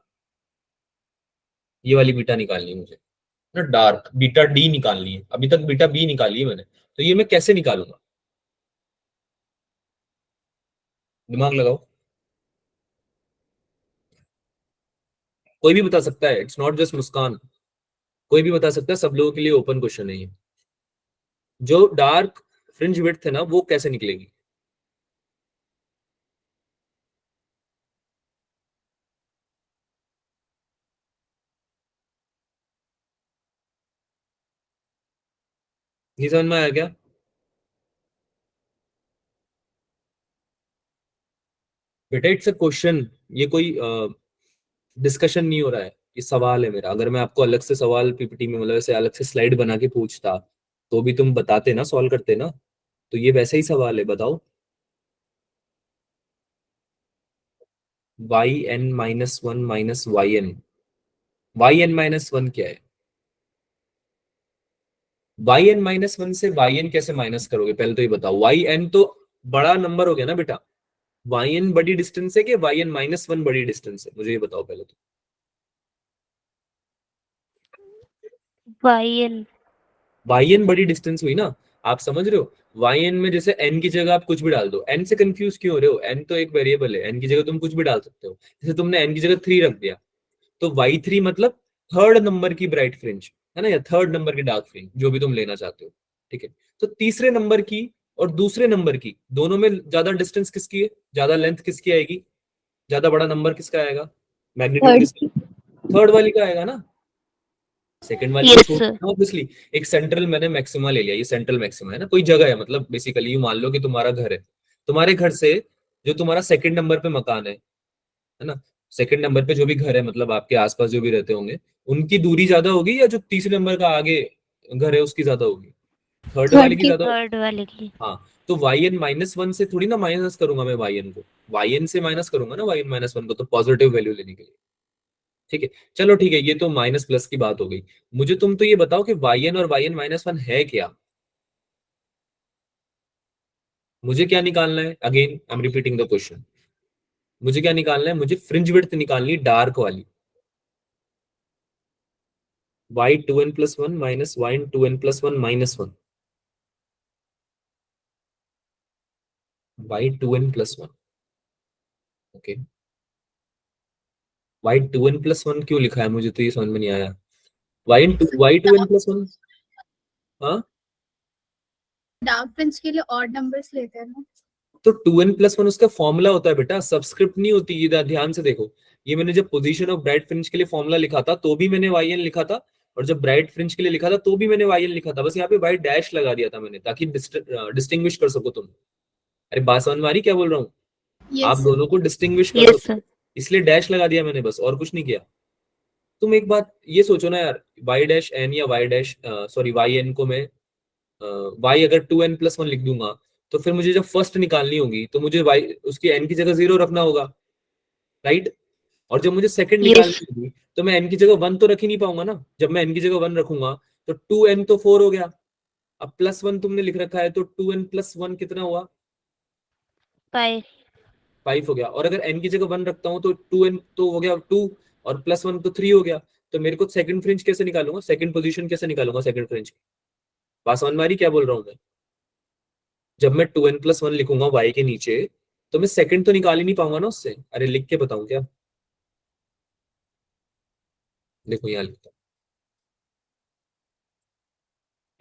Speaker 1: ये वाली बीटा निकालनी है मुझे ना, डार्क बीटा डी निकालनी है। अभी तक बीटा बी निकाली है मैंने, तो ये मैं कैसे निकालूंगा? दिमाग लगाओ, कोई भी बता सकता है, इट्स नॉट जस्ट मुस्कान, कोई भी बता सकता है, सब लोगों के लिए ओपन क्वेश्चन है ये। जो डार्क फ्रिंज विड्थ है ना, वो कैसे निकलेगी? नहीं समझ में आया क्या? बेटा इट्स अ क्वेश्चन, ये कोई डिस्कशन नहीं हो रहा है, ये सवाल है मेरा। अगर मैं आपको अलग से सवाल पीपीटी में, मतलब ऐसे अलग से स्लाइड बना के पूछता, तो भी तुम बताते ना, सॉल्व करते ना। तो ये वैसा ही सवाल है, बताओ। Y N minus one minus Y N minus one क्या है? वाई एन माइनस वन से वाई एन कैसे माइनस करोगे, पहले तो ये बताओ। वाई एन तो बड़ा नंबर हो गया ना बेटा, वाई एन बड़ी डिस्टेंस है कि वाई एन माइनस वन बड़ी डिस्टेंस है, मुझे ये बताओ पहले तो।
Speaker 3: Y N.
Speaker 1: वाई एन बड़ी डिस्टेंस हुई ना, आप समझ रहे हो? वाई एन में जैसे एन की जगह आप कुछ भी डाल दो, एन से कंफ्यूज क्यों हो रहे हो? एन तो एक वेरिएबल है, एन की जगह तुम कुछ भी डाल सकते हो। जैसे तुमने एन की जगह 3 रख दिया, तो वाई थ्री मतलब थर्ड नंबर की ब्राइट फ्रिंज है ना, या थर्ड नंबर की डार्क फ्रिंज, जो भी तुम लेना चाहते हो। ठीक है, तो तीसरे नंबर की और दूसरे नंबर की दोनों में ज्यादा डिस्टेंस किसकी है, ज्यादा लेंथ किसकी आएगी, ज्यादा बड़ा नंबर किसका आएगा, मैग्नीट्यूड
Speaker 2: थर्ड।
Speaker 1: किसका? थर्ड वाली का आएगा ना, सेकंड वाली तो
Speaker 3: यस
Speaker 1: छोटी
Speaker 3: सर।
Speaker 1: है ऑब्वियसली। एक सेंट्रल मैंने मैक्सिमा ले लिया, ये सेंट्रल मैक्सिमा है ना, कोई जगह है, मतलब बेसिकली यू मान लो कि तुम्हारा घर है, तुम्हारे घर से जो तुम्हारा सेकंड नंबर पे मकान है ना, सेकंड नंबर पे जो भी घर है, मतलब आपके आसपास जो भी रहते होंगे, उनकी दूरी ज्यादा होगी, या जो तीसरे नंबर का आगे घर है उसकी ज्यादा होगी? थर्ड वाले
Speaker 2: थर्ड
Speaker 1: की
Speaker 2: की।
Speaker 1: ज्यादा होगी।
Speaker 3: थर्ड वाले की।
Speaker 1: हाँ, तो वाई एन माइनस वन से थोड़ी ना माइनस करूंगा मैं वाई एन को, वाई एन से माइनस करूंगा ना वाई एन माइनस वन को, तो पॉजिटिव वैल्यू लेने के लिए। ठीक है, चलो ठीक है, ये तो माइनस प्लस की बात हो गई। मुझे तुम तो ये बताओ कि वाई एन और वाई एन माइनस वन है क्या? मुझे क्या निकालना है? Again I am repeating the question. मुझे क्या निकालना है? मुझे फ्रिंज विड्थ निकालनी है, डार्क वाली। Y two N plus one minus Y two N plus one minus one, Y two N plus one. Okay, Y two N plus one क्यों लिखा है, मुझे तो ये समझ में नहीं आया। Y two N plus one. हाँ,
Speaker 2: डार्क फ्रिंज के लिए ऑड नंबर्स लेते हैं ना।
Speaker 1: तो टू एन प्लस वन उसका फॉर्मूला होता है बेटा, सबस्क्रिप्ट नहीं होती। ये ध्यान से देखो, ये मैंने जब पोजीशन ऑफ ब्राइट फ्रिंज के लिए फॉर्मूला लिखा था, तो भी मैंने वाई एन लिखा था, और जब ब्राइट फ्रिंज के लिए लिखा था तो भी मैंने वाई एन लिखा था, बस यहाँ पे वाई डैश लगा दिया था मैंने, ताकि डिस्टिंग्विश कर सको तुम। अरे बात समझ में आ रही क्या बोल रहा हूँ? आप
Speaker 2: यस।
Speaker 1: दोनों को डिस्टिंग्विश कर
Speaker 3: यस
Speaker 1: सको,
Speaker 3: सर।
Speaker 1: इसलिए डैश लगा दिया मैंने, बस और कुछ नहीं किया। तुम एक बात ये सोचो ना यार, वाई डैश एन या Y dash sorry Y N को मैं वाई अगर टू एन प्लस वन लिख दूंगा, तो फिर मुझे जब फर्स्ट निकालनी होगी तो मुझे वाई उसकी एन की जगह जीरो रखना होगा, राइट? और जब मुझे सेकंड
Speaker 3: यस।
Speaker 1: निकालनी होगी, तो मैं एन की जगह वन तो रख ही नहीं पाऊंगा ना। जब मैं एन की जगह वन रखूंगा, तो टू एन तो फोर हो गया, अब प्लस वन तुमने लिख रखा है, तो टू एन प्लस वन कितना हुआ?
Speaker 3: फाइव।
Speaker 1: फाइव हो गया। और अगर एन की जगह वन रखता हूँ, तो टू एन तो हो गया टू, और प्लस वन तो थ्री हो गया। तो मेरे को सेकंड फ्रिंज कैसे निकालूंगा, सेकंड पोजीशन कैसे निकालूंगा सेकंड फ्रिंज की? बात समझ में आ रही क्या बोल रहा हूँ मैं? जब मैं टू एन प्लस वन लिखूंगा वाई के नीचे, तो मैं सेकंड तो निकाल ही नहीं पाऊंगा ना उससे। अरे लिख के बताऊं क्या? देखो यहाँ लिखता हूँ,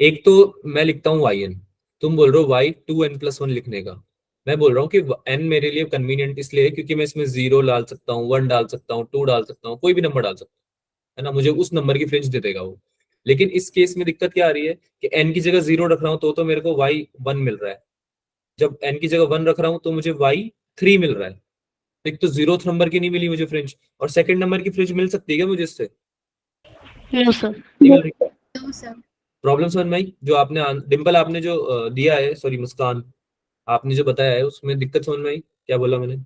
Speaker 1: एक तो मैं लिखता हूँ वाई एन, तुम बोल रहे हो Y two N plus one लिखने का। मैं बोल रहा हूँ कि एन मेरे लिए कन्वीनियंट इसलिए है क्योंकि मैं इसमें जीरो डाल सकता हूँ, वन डाल सकता हूँ, टू डाल सकता हूँ, कोई भी नंबर डाल सकता हूँ, है ना, मुझे उस नंबर की फ्रिंज दे देगा वो। लेकिन इस केस में दिक्कत क्या आ रही है कि एन की जगह जीरो रख रहा हूँ, तो मेरे को वाई वन मिल रहा है। जब एन की जगह वन रख रहा हूँ, तो मुझे वाई थ्री मिल रहा है। एक तो जीरो नंबर की नहीं मिली मुझे फ्रिंज, और सेकंड नंबर की फ्रिंज मिल सकती है क्या मुझे इससे?
Speaker 3: No sir.
Speaker 1: नहीं मिल रही।
Speaker 2: No sir.
Speaker 1: प्रॉब्लम समझ में आई? जो आपने डिम्पल आपने जो दिया है, सॉरी मुस्कान, आपने जो बताया है उसमें दिक्कत समझ में आई क्या बोला मैंने,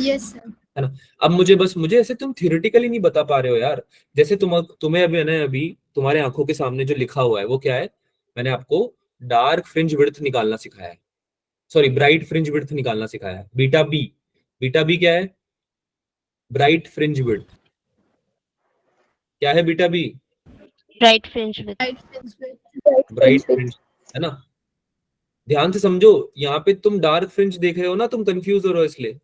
Speaker 2: यस सर।
Speaker 1: है ना? अब मुझे ऐसे तुम थियोरेटिकली नहीं बता पा रहे हो यार। जैसे तुम्हें अभी मैंने अभी तुम्हारे आंखों के सामने जो लिखा हुआ है वो क्या है? मैंने आपको डार्क फ्रिंज विड्थ निकालना सिखाया है, सॉरी ब्राइट फ्रिंज विड्थ निकालना सिखाया है। बीटा बी क्या है? Bright fringe width. क्या है beta B?
Speaker 3: Right fringe width.
Speaker 2: Right fringe width.
Speaker 1: Bright fringe, है ना? ध्यान से समझो, यहाँ पे तुम डार्क फ्रिंज देख रहे हो ना, तुम कंफ्यूज हो रहे हो इसलिए।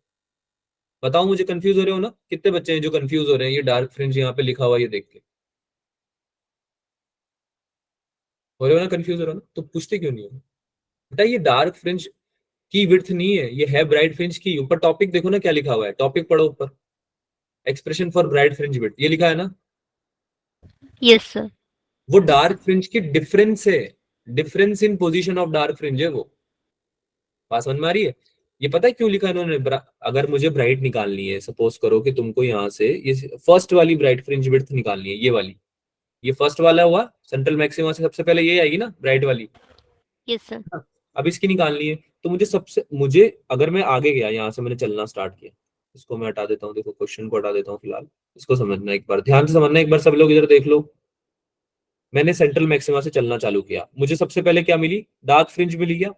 Speaker 1: बताओ मुझे, कंफ्यूज हो रहे हो ना? कितने बच्चे हैं जो कंफ्यूज हो रहे हैं ये डार्क फ्रिंज यहाँ पे लिखा हुआ ये देख के? हो रहे हो ना? कंफ्यूज हो रहे हो ना? तो पूछते क्यों नहीं हो? बेटा ये डार्क फ्रिंज की विड्थ नहीं है, ये है ब्राइट फ्रिंज की। ऊपर टॉपिक देखो ना क्या लिखा हुआ है, टॉपिक पढ़ो ऊपर, expression for bright fringe width, ये लिखा है ना।
Speaker 3: Yes, sir.
Speaker 1: वो डार्क फ्रिंज की डिफरेंस है, difference in position of dark fringe है वो। बात समझ में आ रही है? ये पता है क्यों लिखा है इन्होंने? अगर मुझे ब्राइट निकालनी है, सपोज करो कि तुमको यहाँ से ये फर्स्ट वाली ब्राइट फ्रिंज विड्थ निकालनी है, ये वाली, ये फर्स्ट वाला हुआ सेंट्रल मैक्सिमा से सबसे पहले ये आएगी ना ब्राइट वाली।
Speaker 3: Yes, sir.
Speaker 1: अब इसकी निकालनी है तो मुझे अगर मैं आगे गया, यहाँ से मैंने चलना स्टार्ट किया, इसको मैं हटा देता हूँ, देखो क्वेश्चन को हटा देता हूँ फिलहाल, इसको समझना एक बार, ध्यान से समझना एक बार, सब लोग इधर देख लो। मैंने सेंट्रल मैक्सिमा से चलना चालू किया, मुझे सबसे पहले क्या मिली? डार्क फ्रिंज मिली क्या?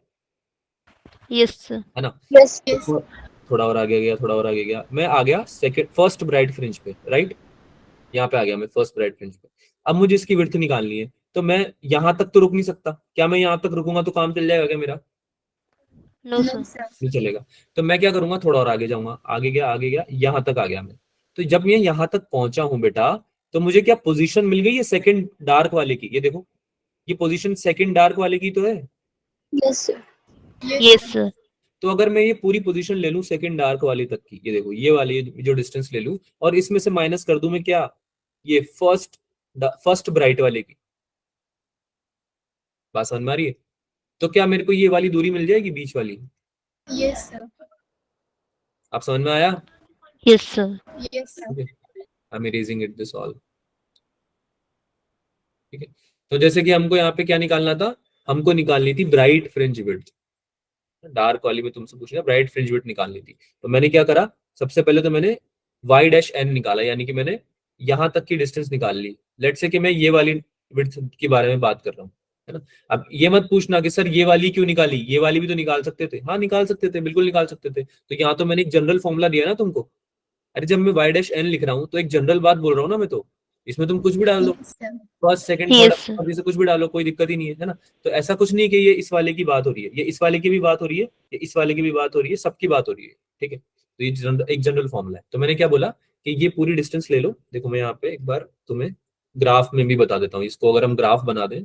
Speaker 3: Yes, sir.
Speaker 1: है ना?
Speaker 2: Yes.
Speaker 1: तो थोड़ा और आगे गया, थोड़ा और आगे गया, मैं आ गया फर्स्ट ब्राइट फ्रिंज पे, राइट? यहाँ पे आ गया मैं फर्स्ट ब्राइट फ्रिंज पे। अब मुझे इसकी विड्थ निकालनी है, तो मैं यहाँ तक तो रुक नहीं सकता। क्या मैं यहाँ तक रुकूंगा तो काम चल जाएगा क्या मेरा?
Speaker 3: No, sir.
Speaker 1: नहीं चलेगा। तो मैं क्या करूंगा? थोड़ा और आगे जाऊंगा, आगे गया, यहाँ तक आ गया मैं। तो जब मैं यहाँ तक पहुंचा हूं बेटा, तो मुझे क्या पोजीशन मिल गई है सेकंड डार्क वाले की? ये देखो, ये पोजीशन सेकंड डार्क वाले की तो है।
Speaker 2: Yes, sir.
Speaker 3: Yes, sir.
Speaker 1: तो अगर मैं ये पूरी पोजीशन ले लूं सेकंड डार्क वाले तक की, ये देखो ये वाली जो डिस्टेंस ले लूं, और इसमें से माइनस कर दूं मैं क्या? ये फर्स्ट ब्राइट वाले की। बात समझ में आ रही है? तो क्या मेरे को ये वाली दूरी मिल जाएगी, बीच वाली?
Speaker 2: Yes, sir.
Speaker 1: आप समझ में आया?
Speaker 3: Yes, sir.
Speaker 2: Yes, sir.
Speaker 1: I am erasing it this all. ठीक है, तो जैसे कि हमको यहाँ पे क्या निकालना था? हमको निकालनी थी ब्राइट फ्रिंज विड्थ। डार्क वाली में तुमसे पूछना, ब्राइट फ्रिंज विड्थ निकालनी थी। तो मैंने क्या करा? सबसे पहले तो मैंने वाई डैश एन निकाला, यानी कि मैंने यहाँ तक की डिस्टेंस निकाल ली। लेट्स से कि मैं ये वाली विड्थ के बारे में बात कर रहा हूँ, है ना? अब ये मत पूछना कि सर ये वाली क्यों निकाली, ये वाली भी तो निकाल सकते थे। हाँ निकाल सकते थे, बिल्कुल निकाल सकते थे। तो यहाँ तो मैंने एक जनरल फॉर्मूला दिया ना तुमको। अरे जब मैं वाई डैश एन लिख रहा हूँ तो एक जनरल बात बोल रहा हूँ ना मैं, तो इसमें तुम कुछ भी डाल दो,
Speaker 2: Yes, sir.
Speaker 1: First second
Speaker 3: Yes,
Speaker 1: third,
Speaker 3: sir.
Speaker 1: अब इसे कुछ भी डालो, कोई दिक्कत ही नहीं है ना? तो ऐसा कुछ नहीं कि ये इस वाले की बात हो रही है, ये इस वाले की भी बात हो रही है, ये इस वाले की भी बात हो रही है, सबकी बात हो रही है। ठीक है, तो ये एक जनरल फॉर्मूला है। तो मैंने क्या बोला कि ये पूरी डिस्टेंस ले लो। देखो मैं यहाँ पे एक बार तुम्हें ग्राफ में भी बता देता हूँ, इसको अगर हम ग्राफ बना दें,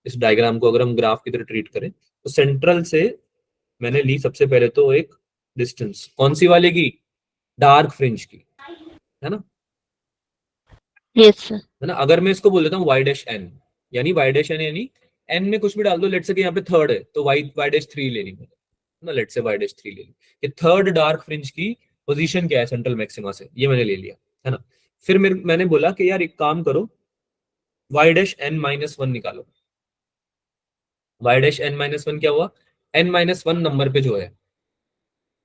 Speaker 1: इस डायग्राम को अगर हम ग्राफ की तरह ट्रीट करें, तो सेंट्रल से मैंने ली सबसे पहले तो एक डिस्टेंस, कौन सी वाले की? डार्क फ्रिंज की, है ना?
Speaker 3: Yes, sir.
Speaker 1: है ना? अगर मैं इसको बोल देता हूँ वाई डैश एन, यानी वाई डैश एन, यानी एन में कुछ भी डाल दो, लेट्स से कि यहाँ पे थर्ड है तो वाई डैश 3 ले ली मैंने, ना? लेट्स से वाई डैश 3 ले ली। ये थर्ड डार्क फ्रिंज की पोजीशन क्या है सेंट्रल मैक्सिमा से, ये मैंने ले लिया, है ना? फिर मैंने बोला कि यार एक काम करो, वाई डैश एन माइनस 1 निकालो। वाई डैश एन माइनस 1 क्या हुआ? एन माइनस 1 नंबर पे जो है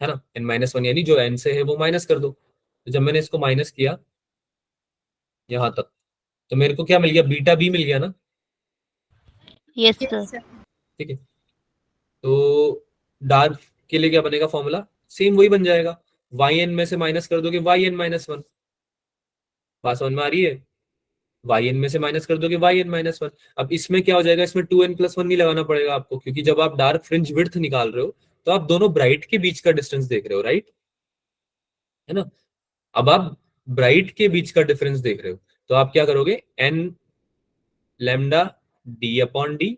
Speaker 1: ना, एन माइनस 1 यानी जो एन से है वो माइनस कर दो। तो जब मैंने इसको माइनस किया यहाँ तक, तो मेरे को क्या मिल गया? बीटा बी मिल गया ना?
Speaker 3: Yes, sir.
Speaker 2: Yes, sir.
Speaker 1: ठीक है, तो डार्क के लिए क्या बनेगा फॉर्मूला? सेम वही बन जाएगा, वाई एन में से माइनस कर दोगे वाई एन माइनस 1। बात समझ में आ रही है? वाई एन में से माइनस कर दोगे वाई एन माइनस 1। अब इसमें क्या हो जाएगा? इसमें 2n+1 नहीं लगाना पड़ेगा आपको, क्योंकि जब आप डार्क फ्रिंज विड्थ निकाल रहे हो तो आप दोनों ब्राइट के बीच का डिस्टेंस देख रहे हो, राइट? है ना? अब आप ब्राइट के बीच का डिफरेंस देख रहे हो, तो आप क्या करोगे? N lambda D upon D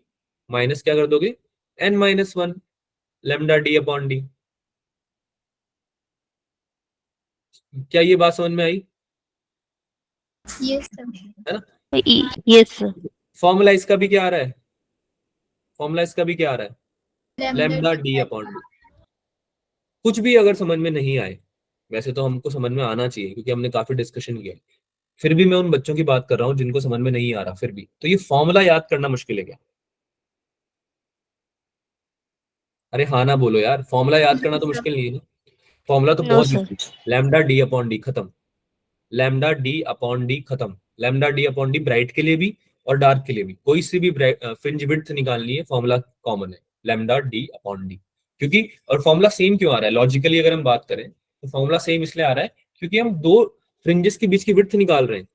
Speaker 1: minus क्या कर दोगे? N minus 1 lambda D upon D. क्या ये बात समझ में आई?
Speaker 2: Yes, sir.
Speaker 1: है ना?
Speaker 3: Yes, sir.
Speaker 1: फॉर्मूला इसका भी क्या आ रहा है? फॉर्मूला इसका भी क्या आ रहा है? Lambda
Speaker 2: Lambda
Speaker 1: D upon D. कुछ भी अगर समझ में नहीं आए, वैसे तो हमको समझ में आना चाहिए क्योंकि हमने काफी डिस्कशन किया, फिर भी मैं उन बच्चों की बात कर रहा हूँ जिनको समझ में नहीं आ रहा, फिर भी तो ये फॉर्मूला याद करना मुश्किल है क्या? अरे हाँ ना बोलो यार, फॉर्मूला याद करना तो मुश्किल नहीं है ना? फॉर्मूला तो
Speaker 3: No,
Speaker 1: बहुत
Speaker 3: sir.
Speaker 1: Easy, lambda D upon D खत्म, लैम्डा डी अपॉन डी खत्म। Lambda D upon D bright के लिए भी और डार्क के लिए भी, कोई सी भी फ्रिंज विड्थ निकालनी है, फॉर्मूला कॉमन है, लैम्डा डी अपॉन डी। क्योंकि और फॉर्मूला सेम क्यों आ रहा है लॉजिकली अगर हम बात करें तो फॉर्मूला सेम इसलिए आ रहा है क्योंकि हम दो फ्रिंजेस के बीच की विड्थ निकाल रहे हैं।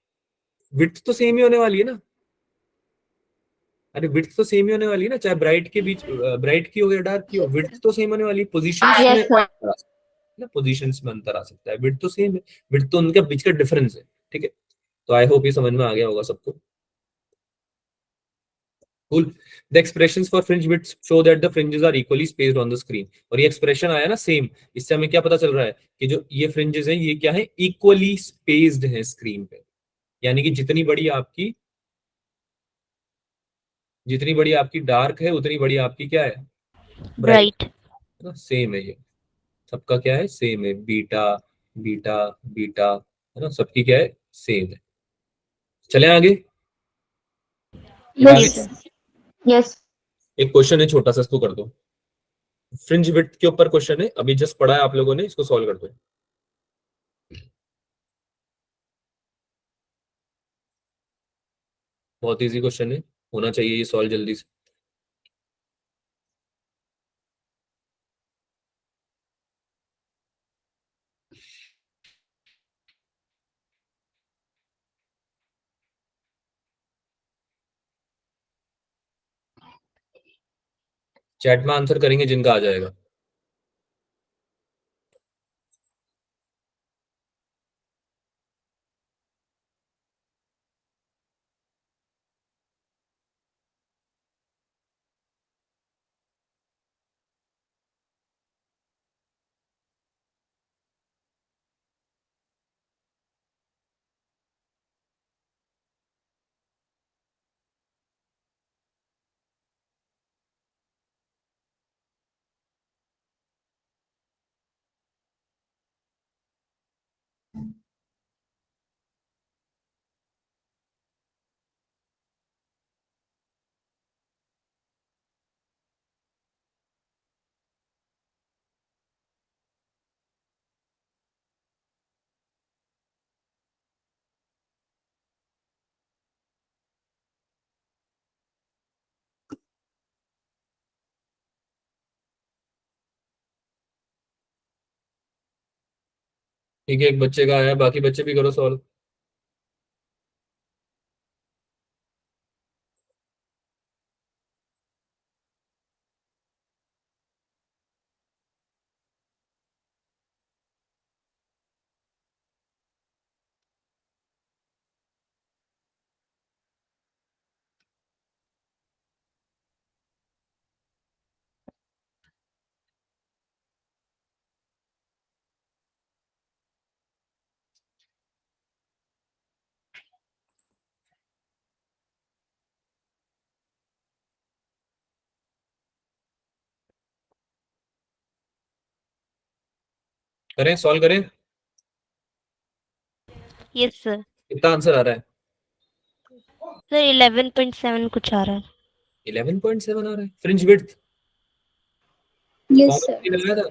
Speaker 1: विड्थ तो सेम ही होने वाली है ना, अरे विड्थ तो सेम ही होने वाली है ना, चाहे ब्राइट के बीच ब्राइट की हो या डार्क की हो, विड्थ तो सेम होने वाली है। पोजीशंस में
Speaker 3: Yes, sir.
Speaker 1: ना पोजीशंस में अंतर आ सकता है, विड्थ तो सेम है, विड्थ तो उनके बीच का डिफरेंस है। ठीक है, तो आई होप ये समझ में आ गया होगा सबको। Cool. The expressions for fringe widths show that the fringes are equally spaced on the screen. और ये एक्सप्रेशन आया ना सेम, इससे हमें क्या पता चल रहा है कि जो ये फ्रिंजेस हैं ये क्या है, इक्वली स्पेस्ड है स्क्रीन पे। यानी कि जितनी बड़ी आपकी डार्क है उतनी बड़ी आपकी क्या है, ब्राइट।
Speaker 3: Bright.
Speaker 1: ना सेम है ये, सबका क्या है सेम है, बीटा बीटा बीटा, है ना, सबकी क्या है सेम है। चले आगे।
Speaker 3: Yes, sir.
Speaker 5: Yes.
Speaker 1: एक क्वेश्चन है छोटा सा, इसको कर दो। फ्रिंज विड्थ के ऊपर क्वेश्चन है, अभी जस्ट पढ़ा है आप लोगों ने, इसको सॉल्व कर दो। बहुत इजी क्वेश्चन है, होना चाहिए ये सॉल्व जल्दी से। चैट में आंसर करेंगे जिनका आ जाएगा। ठीक है, एक बच्चे का आया, बाकी बच्चे भी करो सॉल्व। करें, सॉल्व करें।
Speaker 3: Yes, sir.
Speaker 1: कितना आंसर आ रहा है?
Speaker 3: Sir, 11.7 कुछ आ रहा है.
Speaker 1: 11.7 आ रहा है। Fringe width
Speaker 2: Yes, sir.
Speaker 1: लगाया था।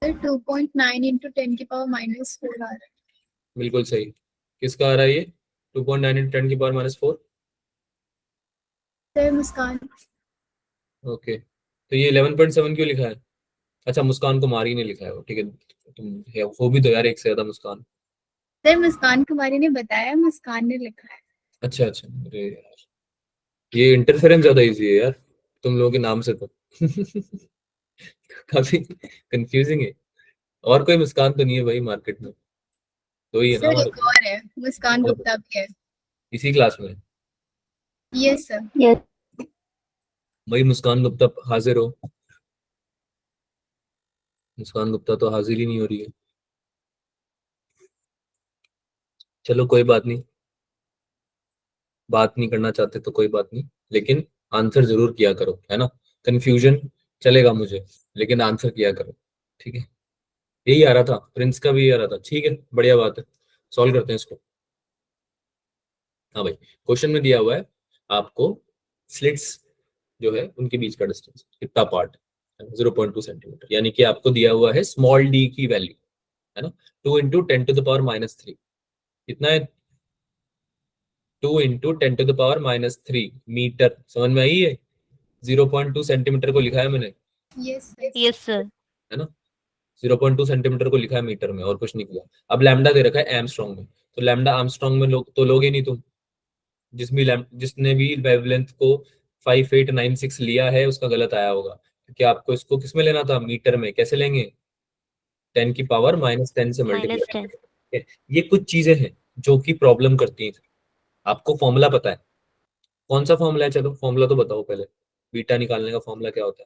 Speaker 2: Sir, 2.9 into 10 की पावर -4 आ रहा है।
Speaker 1: बिल्कुल सही। किसका आ रहा है ये 2.9 into 10 की पावर -4?
Speaker 2: सर मुस्कान।
Speaker 1: ओके, तो ये 11.7 क्यों लिखा है? अच्छा, मुस्कान कुमारी ने लिखा है वो, ठीक है। तुम हो भी तो यार एक से ज्यादा मुस्कान।
Speaker 2: सर मुस्कान कुमारी ने बताया, मुस्कान ने लिखा है।
Speaker 1: अच्छा अच्छा, अरे यार ये इंटरफेरेंस ज्यादा इजी है यार तुम लोगों के नाम से तो काफी कंफ्यूजिंग है। और कोई मुस्कान तो नहीं है भाई मार्केट में, तो ही है ना
Speaker 2: सर
Speaker 1: हमारे
Speaker 2: एक और है, मुस्कान गुप्ता भी है।
Speaker 1: इसी क्लास में।
Speaker 2: Yes sir.
Speaker 5: Yes.
Speaker 1: भाई मुस्कान गुप्ता हाजिर हो? मुस्कान गुप्ता तो हाजिर ही नहीं हो रही है। चलो कोई बात नहीं, बात नहीं करना चाहते तो कोई बात नहीं, लेकिन आंसर जरूर किया करो, है ना। कंफ्यूजन चलेगा मुझे, लेकिन आंसर किया करो, ठीक है। यही आ रहा था, प्रिंस का भी यही आ रहा था, ठीक है, बढ़िया बात है। सॉल्व करते हैं इसको। हाँ भाई, क्वेश्चन में दिया हुआ है आपको स्लिट्स जो है उनके बीच का डिस्टेंस कितना पार्ट, 0.2 सेंटीमीटर, यानी कि आपको दिया हुआ है स्मॉल डी की वैल्यू, है ना, 2 × 10⁻³ कितना है, 2 × 10⁻³ मीटर। समझ में आई है? 0.2 सेंटीमीटर को लिखा है मैंने,
Speaker 2: यस
Speaker 3: यस सर।
Speaker 1: है ना? 0.2 सेंटीमीटर को लिखा है मीटर में और कुछ नहीं किया। अब लैम्डा दे रखा है एमस्ट्रॉन्ग में, तो लैम्डा आर्मस्ट्रॉन्ग में लोग तो लोगे नहीं तुम। जिसने भी वेवलेंथ को 5896 लिया है उसका गलत आया होगा, क्योंकि आपको इसको किस में लेना था, मीटर में। कैसे लेंगे? 10 की पावर -10 से
Speaker 3: -10।
Speaker 1: मल्टीप्लाई। ये कुछ चीजें हैं जो कि प्रॉब्लम करती हैं। आपको फॉर्मूला पता है? कौन सा फॉर्मूला है? चलो फॉर्मूला तो बताओ पहले। बीटा निकालने का फॉर्मूला क्या होता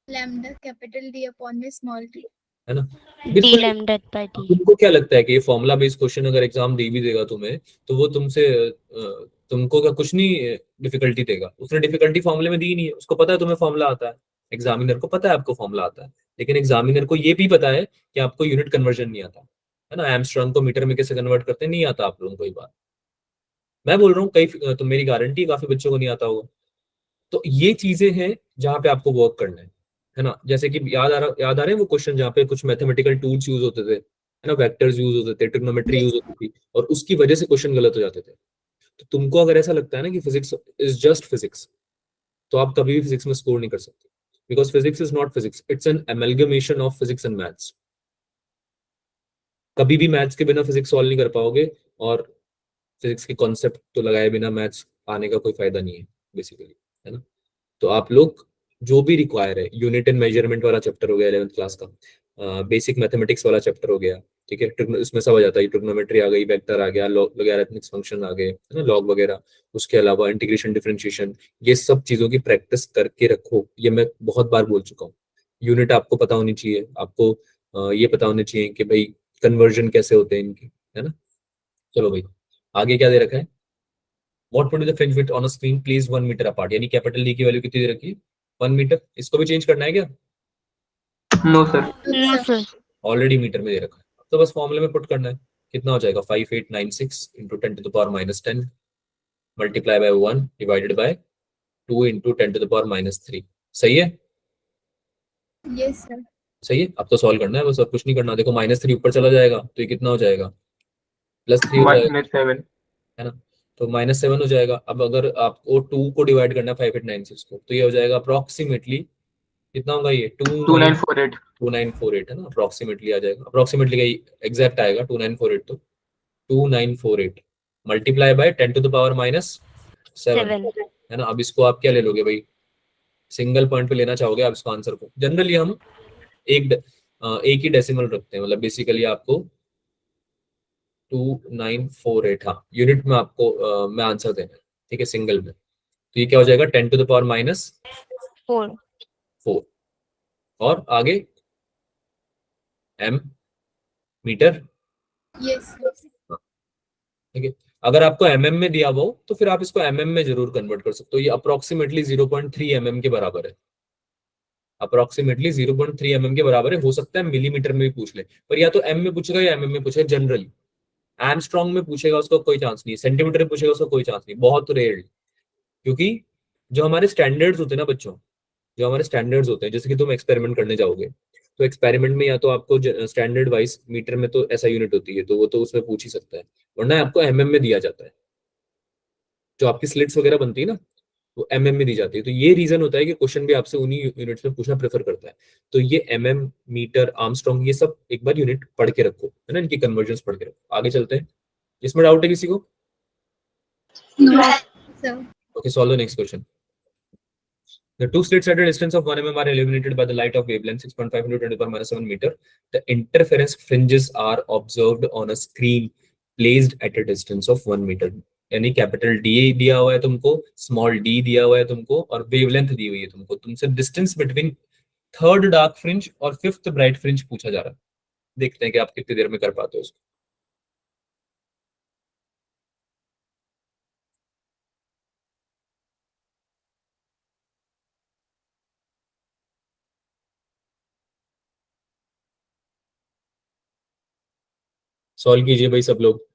Speaker 2: लैम्डा कैपिटल डी अपॉन में स्मॉल टी।
Speaker 1: है ना?
Speaker 3: डी
Speaker 1: बिल्कुल।
Speaker 3: Lambda by D.
Speaker 1: तुमको क्या लगता है कि ये फॉर्मूला बेस्ड क्वेश्चन अगर एग्जाम दे भी देगा तुम्हें, तो वो तुमसे तुमको क्या कुछ नहीं डिफिकल्टी देगा? उसने डिफिकल्टी फॉर्मूले में दी ही नहीं है, उसको पता है तुम्हें फॉर्मूला आता है। एग्जामिनर को पता है आपको फॉर्मूला आता है, लेकिन एग्जामिनर को ये भी पता है कि आपको यूनिट कन्वर्जन नहीं आता, है ना? एमस्ट्रॉन्ग को मीटर में कैसे कन्वर्ट करते हैं, नहीं आता आप लोगों को ये बात। मैं बोल रहा हूँ कई, तो मेरी गारंटी है काफी बच्चों को नहीं आता होगा। तो ये चीजें हैं जहां पे आपको वर्क करना है ना? जैसे कि याद आ रहे हैं वो क्वेश्चन जहाँ पे कुछ मैथमेटिकल टूल्स यूज होते थे, है ना? वेक्टर्स यूज होते थे, ट्रिग्नोमेट्री यूज होती थी, और उसकी वजह से क्वेश्चन गलत हो जाते थे। तो तुमको अगर ऐसा लगता है ना कि फिजिक्स इज जस्ट फिजिक्स, तो आप कभी भी फिजिक्स में स्कोर नहीं कर सकते, because physics is not physics, it's an amalgamation of physics and maths. कभी भी मैथ्स के बिना फिजिक्स सॉल्व नहीं कर पाओगे, और फिजिक्स के कॉन्सेप्ट तो लगाए बिना मैथ्स आने का कोई फायदा नहीं है बेसिकली, है ना? तो आप लोग जो भी रिक्वायर है, यूनिट एंड मेजरमेंट वाला चैप्टर हो गया 11th क्लास का, बेसिक मैथमेटिक्स वाला चैप्टर हो गया, ठीक है? इसमें सब आ जाता है, ट्रिग्नोमेट्री आ गई, वेक्टर आ गया, लॉगरिथमिक फंक्शन आ गए, है ना, लॉग वगैरह। उसके अलावा इंटीग्रेशन, डिफरेंशिएशन, ये सब चीजों की प्रैक्टिस करके रखो। ये मैं बहुत बार बोल चुका हूँ। यूनिट आपको पता होनी चाहिए, आपको ये पता होना चाहिए कि भाई कन्वर्जन कैसे होते हैं इनके, है ना? चलो भाई, आगे क्या दे रखा है? What would be the fringe width on a screen placed 1 metre apart, यानी कैपिटल डी की वैल्यू कितनी दे रखी है? 1 मीटर। इसको भी चेंज करना है क्या?
Speaker 4: No sir.
Speaker 3: No sir.
Speaker 1: Already metre में दे रखा है, अब तो बस फॉर्मूले में पुट करना है। कितना हो जाएगा? 5896 into 10⁻⁻10 multiply by 1 divided by 2 into 10⁻⁻3। सही है?
Speaker 2: Yes sir.
Speaker 1: सही है। अब तो सॉल्व करना है बस, और कुछ नहीं करना। देखो -3 ऊपर चला जाएगा तो ये कितना हो जाएगा? +3 हो जाएगा,
Speaker 4: -7।
Speaker 1: है ना? तो -7 हो जाएगा। अब अगर आपको 2 को डिवाइड करना है 5896 को, तो ये हो जाएगा अप्रोक्सीमेटली, कितना होगा ये?
Speaker 4: 2948।
Speaker 1: 2948, है ना? अप्रोक्सीमेटली आ जाएगा, अप्रोक्सीमेटली का एग्जैक्ट आएगा 2948, तो 2948 मल्टीप्लाई बाय 10⁻⁻7,
Speaker 3: 7।
Speaker 1: है ना? अब इसको आप क्या ले लोगे भाई? सिंगल पॉइंट पे लेना चाहोगे आप इसको आंसर को? जनरली हम एक ही डेसिमल रखते हैं, मतलब बेसिकली आपको 2948, हाँ, यूनिट में आपको में आंसर देना है, ठीक है, सिंगल में। तो ये क्या हो जाएगा? 10⁻⁻4।
Speaker 3: 4।
Speaker 1: और आगे एम, मीटर।
Speaker 2: यस।
Speaker 1: ठीक है। अगर आपको एमएम में दिया हुआ हो तो फिर आप इसको एमएम में जरूर कन्वर्ट कर सकते हो। ये अप्रोक्सीमेटली 0.3 mm के बराबर है। अप्रोक्सीमेटली 0.3 mm के बराबर है। हो सकता है मिलीमीटर में भी पूछ ले, पर या तो एम में पूछेगा या एमएम में पूछेगा। जनरली एमस्ट्रॉन्ग में पूछेगा उसका कोई चांस नहीं है, सेंटीमीटर में पूछेगा उसका कोई चांस नहीं, बहुत रेयर। क्योंकि जो हमारे स्टैंडर्ड्स होते हैं ना बच्चों, जो हमारे स्टैंडर्ड्स होते हैं, जैसे कि तुम एक्सपेरिमेंट करने जाओगे, तो एक्सपेरिमेंट में या तो आपको स्टैंडर्ड वाइज मीटर में तो ऐसा यूनिट होती है, तो वो तो उसमें पूछ ही सकता है, वरना आपको एमएम में दिया जाता है। जो आपकी स्लिट्स वगैरह बनती है ना, वो एमएम में दी जाती है। तो ये रीजन होता है कि क्वेश्चन भी आपसे उन्हीं यूनिट्स में पूछना प्रेफर करता है। तो ये एमएम, मीटर, आर्मस्ट्रॉन्ग, ये सब एक बार यूनिट पढ़ के रखो, है ना? इनकी कन्वर्जन पढ़ के रखो। आगे चलते हैं। इसमें डाउट है किसी को?
Speaker 2: No sir.
Speaker 1: Okay, solve the next question. The two slits at a distance of 1 mm are illuminated by the light of wavelength 6.5 into 10⁻⁷ meter. The interference fringes are observed on a screen placed at a distance of 1 meter. यानी capital D दिया हुआ है तुमको, small D दिया हुआ है तुमको, और वेवलेंथ दी हुई है तुमको। तुमसे distance between third dark fringe और फिफ्थ ब्राइट फ्रिंज पूछा जा रहा है। देखते हैं कि आप कितनी देर में कर पाते हो उसको। सॉल्व कीजिए भाई सब लोग।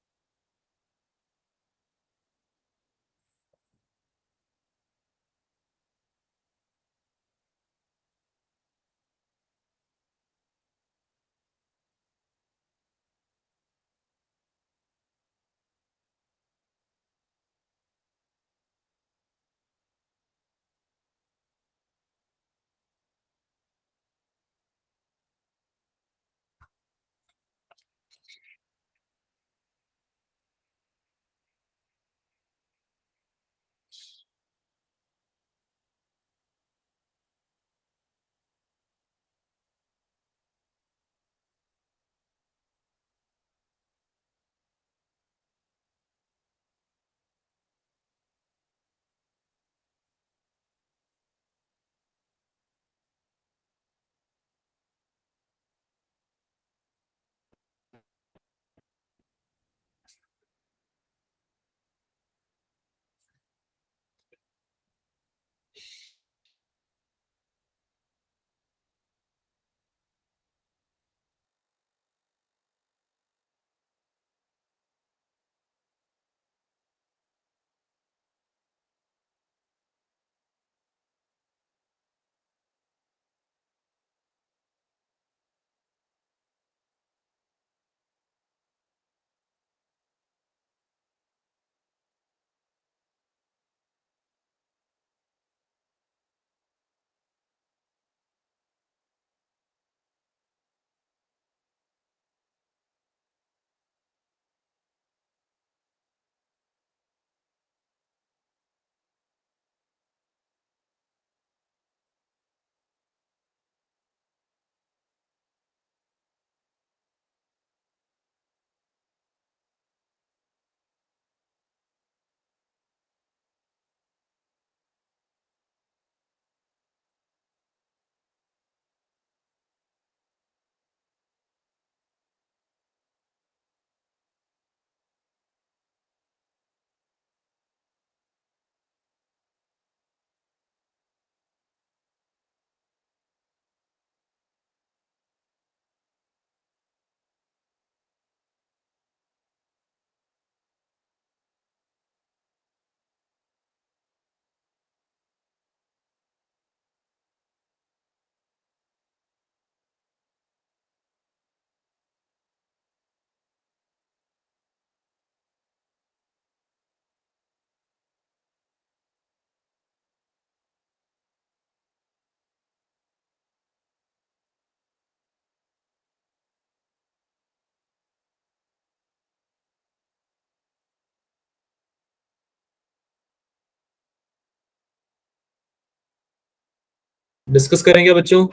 Speaker 1: डिस्कस करेंगे बच्चों,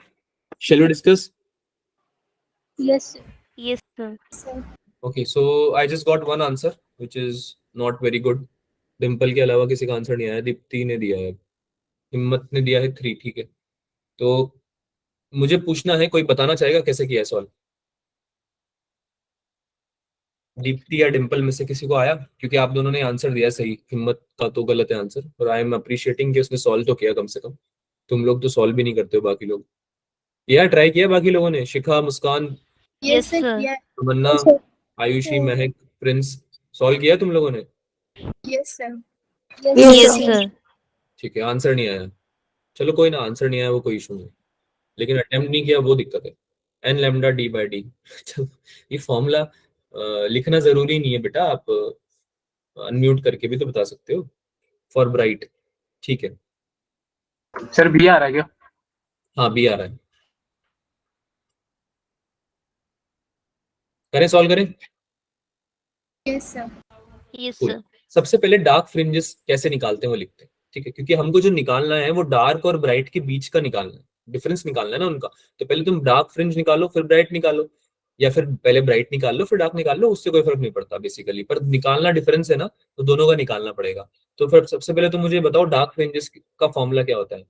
Speaker 1: shall we discuss?
Speaker 2: Yes, sir.
Speaker 3: Yes, sir.
Speaker 2: Sir.
Speaker 1: Okay, so I just got one answer which is not very good. Dimple के अलावा किसी का आंसर नहीं आया, दीप्ति ने दिया है, हिम्मत ने दिया है 3, ठीक है। तो मुझे पूछना है, कोई बताना चाहेगा कैसे किया है सॉल्व? दीप्ति या डिम्पल में से किसी को आया? क्योंकि आप दोनों ने आंसर दिया सही, हिम्मत का तो गलत है आंसर, और आई एम अप्रिशिएटिंग कि उसने सॉल्व तो किया कम से कम। तुम लोग तो सॉल्व भी नहीं करते हो बाकी लोग। यार ट्राई किया बाकी लोगों ने? शिखा, मुस्कान,
Speaker 2: Yes,
Speaker 3: Yes,
Speaker 2: sir.
Speaker 3: sir.
Speaker 2: Yeah.
Speaker 1: तमन्ना,
Speaker 2: Yes, sir.
Speaker 1: आयुषी, महक, प्रिंस, सॉल्व किया तुम लोगों ने?
Speaker 2: Yes, sir.
Speaker 3: Yes, sir.
Speaker 1: ठीक है, आंसर नहीं आया, चलो कोई ना, आंसर नहीं आया वो कोई इशू नहीं, लेकिन अटेम्प्ट नहीं किया वो दिक्कत है। N lambda D by D. ये फॉर्मूला लिखना जरूरी नहीं है बेटा, आप अनम्यूट करके भी तो बता सकते हो, फॉर ब्राइट, ठीक है।
Speaker 4: सर बी आ रहा है क्या?
Speaker 1: हाँ बी आ रहा है, करें सॉल्व करें?
Speaker 2: Yes, sir.
Speaker 3: Yes,
Speaker 1: Cool.
Speaker 3: sir.
Speaker 1: सबसे पहले डार्क फ्रिंजेस कैसे निकालते हैं वो लिखते हैं, ठीक है, क्योंकि हमको जो निकालना है वो डार्क और ब्राइट के बीच का निकालना है, डिफरेंस निकालना है ना उनका। तो पहले तुम डार्क फ्रिंज निकालो फिर ब्राइट निकालो, या फिर पहले ब्राइट निकाल लो फिर डार्क निकाल लो, उससे कोई फर्क नहीं पड़ता बेसिकली, पर निकालना डिफरेंस है ना, तो दोनों का निकालना पड़ेगा। तो फिर सबसे पहले तो मुझे बताओ डार्क फ्रिंजेस का फॉर्मूला क्या होता है।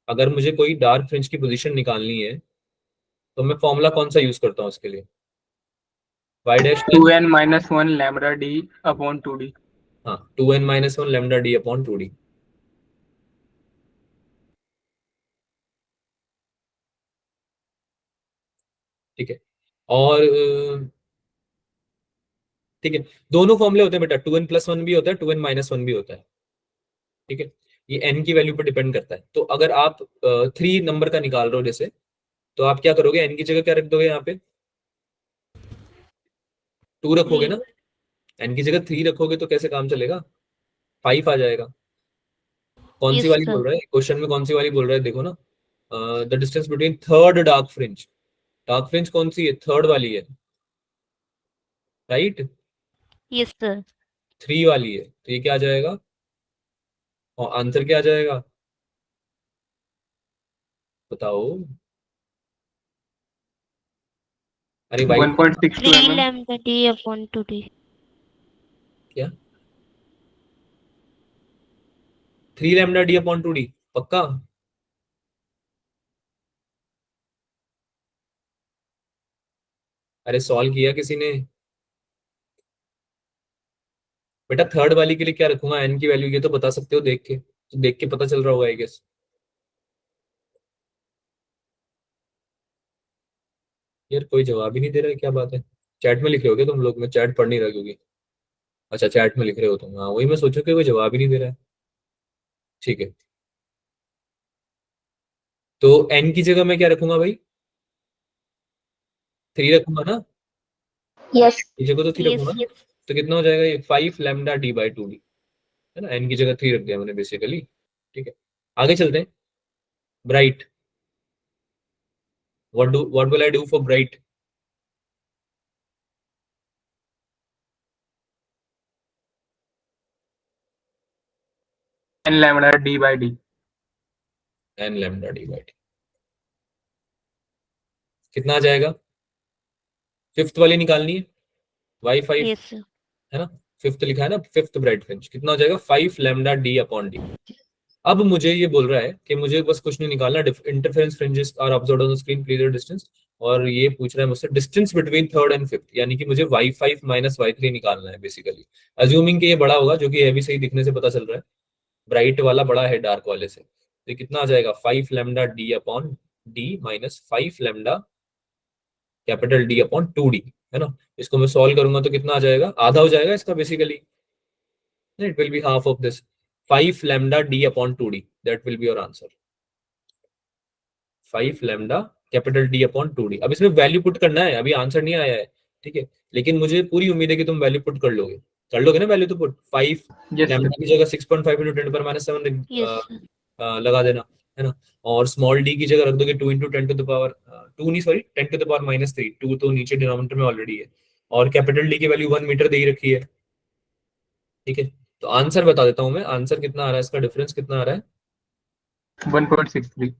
Speaker 1: अगर मुझे कोई डार्क फ्रिंज की पोजीशन निकालनी है तो मैं फॉर्मूला कौन सा यूज करता हूँ उसके लिए? y dash
Speaker 4: 2n-1 lambda D upon 2d।
Speaker 1: हाँ 2n-1 lambda D upon 2d, ठीक है। और ठीक है, दोनों फॉर्मूले होते हैं बेटा, 2n+1 भी होता है 2n-1 भी होता है, ठीक है। ये n की वैल्यू पर डिपेंड करता है। तो अगर आप 3 नंबर का निकाल रहे हो जैसे, तो आप क्या करोगे, n की जगह क्या रख दोगे यहाँ पे? 2 रखोगे
Speaker 3: 3.
Speaker 1: ना, n की जगह 3 रखोगे तो कैसे काम चलेगा, 5 आ जाएगा। कौन सी
Speaker 3: Yes,
Speaker 1: वाली
Speaker 3: sir.
Speaker 1: बोल रहा है क्वेश्चन में, कौन सी वाली बोल रहा है देखो ना, the distance between third dark fringe, dark fringe कौन सी है, थर्ड वाली है, राइट,
Speaker 3: Yes, sir.
Speaker 1: 3 वाली है, तो ये क्या आ जाएगा, और आंसर क्या आ जाएगा बताओ? अरे भाई
Speaker 4: 1.62
Speaker 3: 3
Speaker 4: mm।
Speaker 3: lambda d upon 2d.
Speaker 1: क्या 3 लैम्डा डी अपॉन 2d, पक्का? अरे सॉल्व किया किसी ने? बेटा थर्ड वाली के लिए क्या रखूंगा, एन की वैल्यू, ये तो बता सकते हो देख के, तो देख के पता चल रहा होगा आई गेस। यार कोई जवाब ही नहीं दे रहा है, क्या बात है? चैट में लिख रहे हो क्या तुम लोग? मैं चैट पढ़ नहीं रहा क्योंकि, अच्छा चैट में लिख रहे हो तुम, हाँ वही मैं सोचूं कि कोई जवाब ही नहीं दे रहा है, ठीक है। तो एन की जगह मैं क्या रखूंगा भाई, 3 रखूंगा ना,
Speaker 2: Yes.
Speaker 1: की जगह तो 3
Speaker 3: Yes.
Speaker 1: रखूंगा ना, तो कितना हो जाएगा ये 5 लैम्डा डी बाई 2d, है ना, एन की जगह 3 रख दिया मैंने बेसिकली, ठीक है। आगे चलते हैं, bright, what will I do for bright?
Speaker 4: n lambda D by D.
Speaker 1: N lambda D by D कितना आ जाएगा, फिफ्थ वाली निकालनी है, y5,
Speaker 3: Yes, sir.
Speaker 1: है ना, फिफ्थ लिखा है ना, फिफ्थ ब्राइट फ्रिंज कितना हो जाएगा, 5 लैम्डा डी अपॉन डी। अब मुझे ये बोल रहा है कि मुझे बस कुछ नहीं निकालना, interference fringes are observed on the screen, please distance, और ये पूछ रहा है मुझसे distance between third and fifth, यानी कि मुझे y5 माइनस y3 निकालना है बेसिकली, अज्यूमिंग कि ये बड़ा होगा, जो कि ये भी सही दिखने से पता चल रहा है, ब्राइट वाला बड़ा है डार्क वाले से, तो कितना आ जाएगा 5 lambda D upon D minus 5 lambda capital D upon 2d, है ना। इसको मैं सॉल्व करूंगा तो कितना आ जाएगा, आधा हो जाएगा इसका basically, it will be half of this 5 lambda D upon 2d, that will be your answer, 5 lambda capital D upon 2d। अब इसमें वैल्यू पुट करना है, अभी आंसर नहीं आया है, ठीक है, लेकिन मुझे पूरी उम्मीद है कि तुम वैल्यू पुट कर लोगे ना वैल्यू तो पुट, 5
Speaker 4: यस
Speaker 1: लैम्डा की जगह 6.5 इंटू 10 पर माइनस 7
Speaker 3: Yes, sir.
Speaker 1: लगा देना, है ना, और स्मॉल डी की जगह रख दोगे 2 इंटू 10 टू द पावर 2 नहीं sorry 10 to the power minus 3, 2 तो नीचे डिनोमिनेटर में ऑलरेडी है, और कैपिटल डी की वैल्यू 1 मीटर दे ही रखी है, ठीक है। तो आंसर बता देता हूं मैं, आंसर कितना आ रहा है, इसका डिफरेंस कितना आ रहा है,
Speaker 4: 1.63।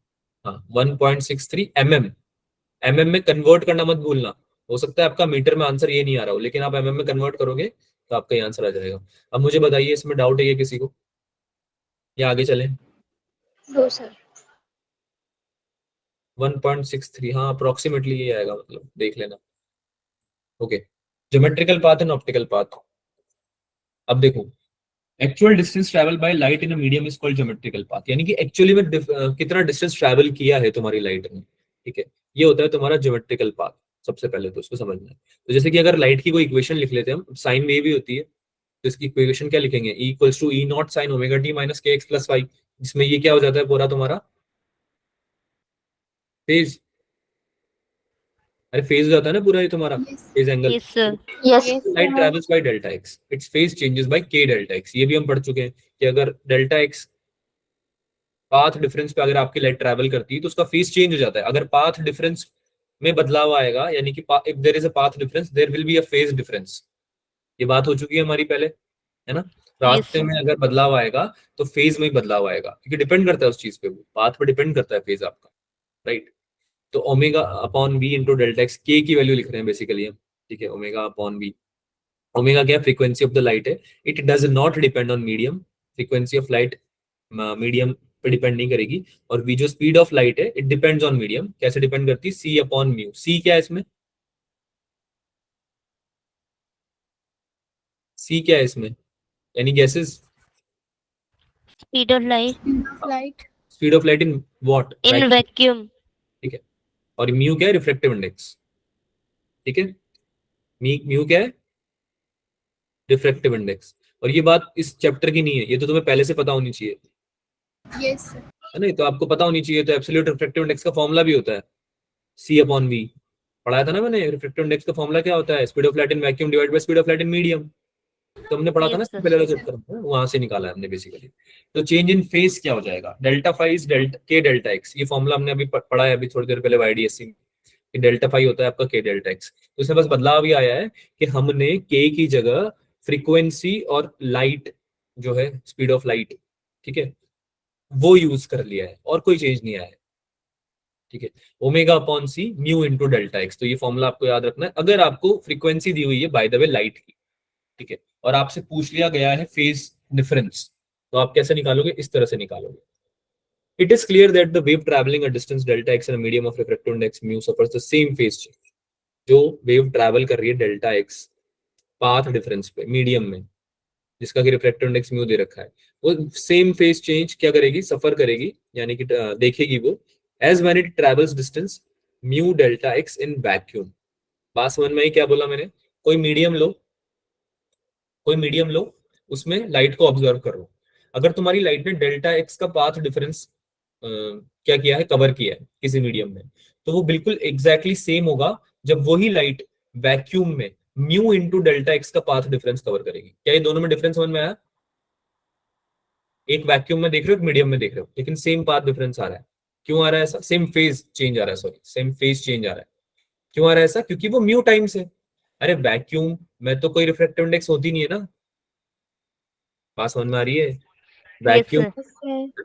Speaker 1: हाँ 1.63 mm में कन्वर्ट करना मत भूलना। हो सकता है आपका मीटर में आंसर ये नहीं आ रहा हो, लेकिन आप mm में कन्वर्ट करोगे तो आपका ये आंसर आ जाएगा। अब मुझे बताइए इसमें डाउट है ये किसी को, या आगे चलें?
Speaker 2: No sir.
Speaker 1: 1.63, हाँ अप्रोक्सीमेटली ये आएगा, मतलब देख लेना। Okay, geometrical path and optical path. अब देखो, actual distance travel by light in a medium is called geometrical path, यानी कि एक्चुअली में कितना डिस्टेंस ट्रैवल किया है तुम्हारी लाइट ने, ठीक है, ये होता है तुम्हारा ज्योमेट्रिकल पाथ। सबसे पहले तो उसको समझना है। तो जैसे कि अगर लाइट की कोई इक्वेशन लिख लेते हैं हम, साइन वेव भी होती है, तो इसकी इक्वेशन क्या लिखेंगे, E equals to E naught sine omega T minus K X plus Y, जिसमें ये क्या हो जाता है पूरा तुम्हारा फेज। अरे फेज हो जाता है ना पूरा ये तुम्हारा, phase angle.
Speaker 3: Yes, sir.
Speaker 2: Yes
Speaker 1: light travels by delta x, it's phase changes by के डेल्टा एक्स। ये भी हम पढ़ चुके हैं कि अगर डेल्टा एक्स पाथ डिफरेंस पे अगर आपकी लाइट ट्रैवल करती है तो उसका फेज चेंज हो जाता है। अगर पाथ डिफरेंस में बदलाव आएगा, यानी कि if there is a path difference there will be a phase difference. ये बात हो चुकी है हमारी पहले, है ना?
Speaker 3: Yes,
Speaker 1: रास्ते
Speaker 3: sir.
Speaker 1: में अगर बदलाव आएगा तो फेज में ही बदलाव आएगा, क्योंकि डिपेंड करता है उस चीज पे, वो पाथ पे डिपेंड करता है फेज आपका, राइट? तो omega upon V into delta X, K की वैल्यू लिख रहे हैं बेसिकली हम, ठीक है, ओमेगा अपॉन वी। ओमेगा क्या, फ्रीक्वेंसी ऑफ द लाइट है। It does not depend on medium, frequency of light medium पे डिपेंड नहीं करेगी। और वी जो स्पीड ऑफ लाइट है इट डिपेंड्स ऑन मीडियम, कैसे डिपेंड करती है, सी अपॉन म्यू। सी क्या है इसमें, सी क्या है इसमें, यानी gases,
Speaker 3: Speed of light
Speaker 2: light
Speaker 1: speed of light in what,
Speaker 3: in vacuum.
Speaker 1: ठीक है। और म्यू क्या है, रिफ्लेक्टिव इंडेक्स, ठीक है। म्यू क्या है, रिफ्लेक्टिव इंडेक्स। और ये बात इस चैप्टर की नहीं है, ये तो तुम्हें पहले से पता होनी चाहिए,
Speaker 2: यस
Speaker 1: है ना? ये तो आपको पता होनी चाहिए। तो एब्सोल्यूट रिफ्लेक्टिव इंडेक्स का फॉर्मूला भी होता है सी अपॉन वी, पढ़ाया था ना मैंने। रिफ्लेक्टिव इंडेक्स का फॉर्मूला क्या होता है, speed of light in vacuum divide by speed of light in medium. तो हमने पढ़ा था ना
Speaker 3: Yes,
Speaker 1: इससे
Speaker 3: sir.
Speaker 1: पहले वाले चैप्टर में, वहां से निकाला है हमने बेसिकली। तो चेंज इन फेज क्या हो जाएगा, डेल्टा फाई इज डेल्टा के डेल्टा एक्स। ये फॉर्मूला हमने अभी पढ़ा है अभी थोड़ी देर पहले वाईडीएससी में, कि डेल्टा फाई होता है आपका के डेल्टा एक्स। तो इसमें बस बदलाव ये आया है कि हमने के की जगह फ्रीक्वेंसी और लाइट जो है, स्पीड ऑफ लाइट, ठीक है, वो यूज कर लिया है, और कोई चेंज नहीं आया है, ठीक है। ओमेगा अपॉन सी म्यू इंटू डेल्टा एक्स, तो ये फॉर्मूला आपको याद रखना है। अगर आपको फ्रीक्वेंसी दी हुई है बाय द वे लाइट की, ठीक है, और आपसे पूछ लिया गया है फेज डिफरेंस, तो आप कैसे निकालोगे, इस तरह से निकालोगे। It is clear that the wave travelling a distance delta X in a medium of refractive index mu suffers the same phase change. जो वेव ट्रैवल कर रही है डेल्टा एक्स पाथ डिफरेंस पे मीडियम में, जिसका कि रिफ्रैक्टिव इंडेक्स म्यू दे रखा है, वो सेम फेज चेंज क्या करेगी, सफर करेगी, यानी कि देखेगी वो, as when it travels distance mu delta X in vacuum. बात समझ में आई क्या बोला मैंने? कोई मीडियम लो, कोई मीडियम लो, उसमें लाइट को ऑब्जर्व करो। अगर तुम्हारी लाइट ने डेल्टा एक्स का पाथ डिफरेंस क्या किया है, कवर किया है किसी मीडियम में, तो वो बिल्कुल एग्जैक्टली सेम होगा जब वही लाइट वैक्यूम में म्यू इंटू डेल्टा एक्स का पाथ डिफरेंस कवर करेगी। क्या ये दोनों में डिफरेंस समझ में आया? एक वैक्यूम में देख रहे हो, एक मीडियम में देख रहे हो, लेकिन सेम पाथ डिफरेंस आ रहा है। क्यों आ रहा है ऐसा? सेम फेज चेंज आ रहा है, सॉरी, सेम फेज चेंज आ रहा है। क्यों आ रहा है ऐसा? क्योंकि वो म्यू टाइम्स है। अरे वैक्यूम में तो कोई रिफ्रैक्टिव इंडेक्स होती नहीं है ना, बात समझ में आ रही है?
Speaker 3: Yes,
Speaker 1: vacuum
Speaker 3: sir.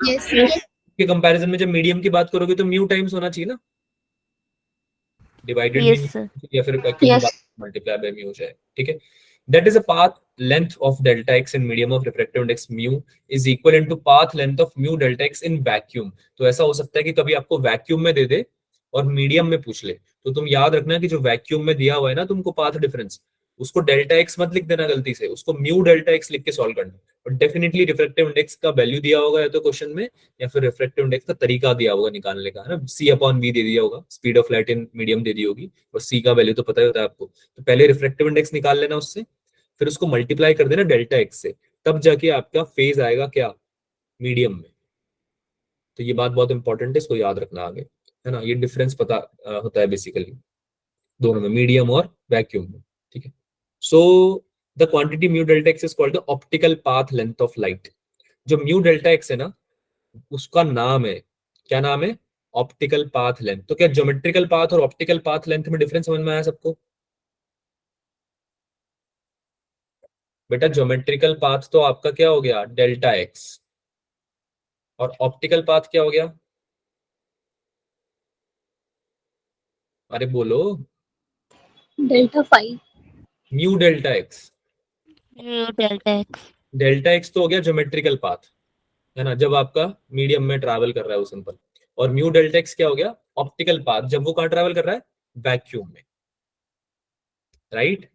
Speaker 2: यस
Speaker 1: के कंपैरिजन में जब मीडियम की बात करोगे तो म्यू टाइम्स होना चाहिए ना, डिवाइडेड
Speaker 3: Yes,
Speaker 1: भी
Speaker 3: sir.
Speaker 1: या फिर वैक्यूम में बात मल्टीप्लाई बाय म्यू हो जाए, ठीक है। That is a path length of delta X in medium of refractive index mu is equal into path length of mu delta X in vacuum. तो ऐसा हो सकता है कि कभी आपको वैक्यूम में दे दे और मीडियम में पूछ ले, तो तुम याद रखना कि जो वैक्यूम में दिया हुआ है ना तुमको पाथ डिफरेंस, उसको डेल्टा एक्स मत लिख देना गलती से, उसको म्यू डेल्टा एक्स लिख के सॉल्व करना। और डेफिनेटली रिफ्रैक्टिव इंडेक्स का वैल्यू दिया होगा या तो क्वेश्चन में, या फिर रिफ्रैक्टिव इंडेक्स का तरीका दिया होगा निकालने का, है ना? सी अपॉन वी दे दिया होगा, speed of light in medium दे दी होगी, और सी का वैल्यू तो पता ही होता है आपको। तो पहले रिफ्रैक्टिव इंडेक्स निकाल लेना उससे, फिर उसको मल्टीप्लाई कर देना डेल्टा एक्स से, तब जाके आपका फेज आएगा क्या, मीडियम में। तो ये बात बहुत इंपॉर्टेंट है, इसको याद रखना आगे, है ना? ये डिफरेंस पता होता है बेसिकली दोनों में, मीडियम और वैक्यूम में, ठीक है। So the quantity mu delta x is called the optical path length of light. जो म्यू डेल्टा एक्स है ना, उसका नाम है, क्या नाम है, ऑप्टिकल पाथ लेंथ। तो क्या ज्योमेट्रिकल पाथ और ऑप्टिकल पाथ लेंथ में डिफरेंस समझ में आया सबको? बेटा ज्योमेट्रिकल पाथ तो आपका क्या हो गया, डेल्टा एक्स, और ऑप्टिकल पाथ क्या हो गया, अरे बोलो।
Speaker 2: Delta 5।
Speaker 1: Mu delta x.
Speaker 3: Mu delta x.
Speaker 1: Delta x तो हो गया ज्योमेट्रिकल पाथ, है ना, जब आपका मीडियम में ट्रैवल कर रहा है वो सिंपल। और म्यू डेल्टा एक्स क्या हो गया? ऑप्टिकल पाथ, जब वो कहाँ ट्रैवल कर रहा है? वैक्यूम में, राइट,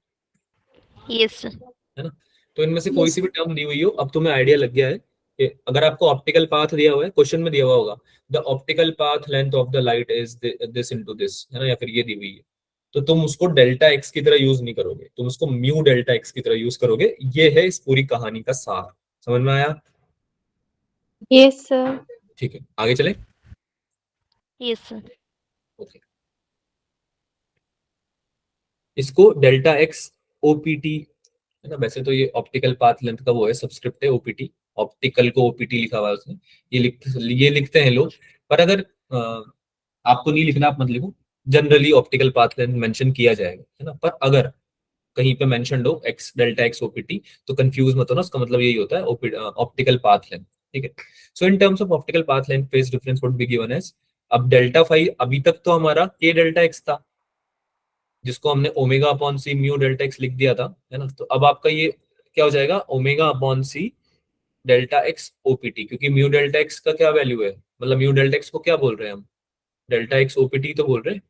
Speaker 3: यस सर।
Speaker 1: है ना। तो इनमें से कोई
Speaker 2: यस
Speaker 1: सी भी टर्म दी हुई हो, अब तुम्हें आइडिया लग गया है कि अगर आपको ऑप्टिकल पाथ दिया हुआ है, क्वेश्चन में दिया हुआ होगा the optical path length of the light is this into this, है ना, या फिर ये दी हुई है, तो तुम उसको डेल्टा एक्स की तरह यूज नहीं करोगे, तुम उसको म्यू डेल्टा एक्स की तरह यूज करोगे। ये है इस पूरी कहानी का सार। समझ में आया?
Speaker 5: Yes sir.
Speaker 1: ठीक है, आगे चले।
Speaker 3: Yes sir.
Speaker 1: ओके, इसको डेल्टा एक्स ओपीटी, है ना, वैसे तो ये ऑप्टिकल पाथ लेंथ का वो है, सब्सक्रिप्ट है ओपीटी, ऑप्टिकल को ओपीटी लिखा हुआ है उसमें, ये लिखते हैं लोग। पर अगर आपको नहीं लिखना, आप मत लिखो, generally optical path length mention किया जाएगा, है ना। पर अगर कहीं पे मेंशन हो एक्स डेल्टा एक्स ओपीटी, तो कंफ्यूज मत होना, उसका मतलब यही होता है ऑप्टिकल पाथ लेंथ। ठीक है, so in terms of optical path length phase difference would be given as, अब डेल्टा फाई अभी तक तो हमारा के डेल्टा एक्स था, जिसको हमने ओमेगा अपॉन सी म्यू डेल्टा एक्स लिख दिया था, है ना। तो अब आपका ये क्या हो जाएगा? Omega upon C delta X OPT, क्योंकि म्यू डेल्टा एक्स का क्या वैल्यू है, मतलब म्यू डेल्टा एक्स को क्या बोल रहे हैं हम? डेल्टा एक्स ओपीटी तो बोल रहे हैं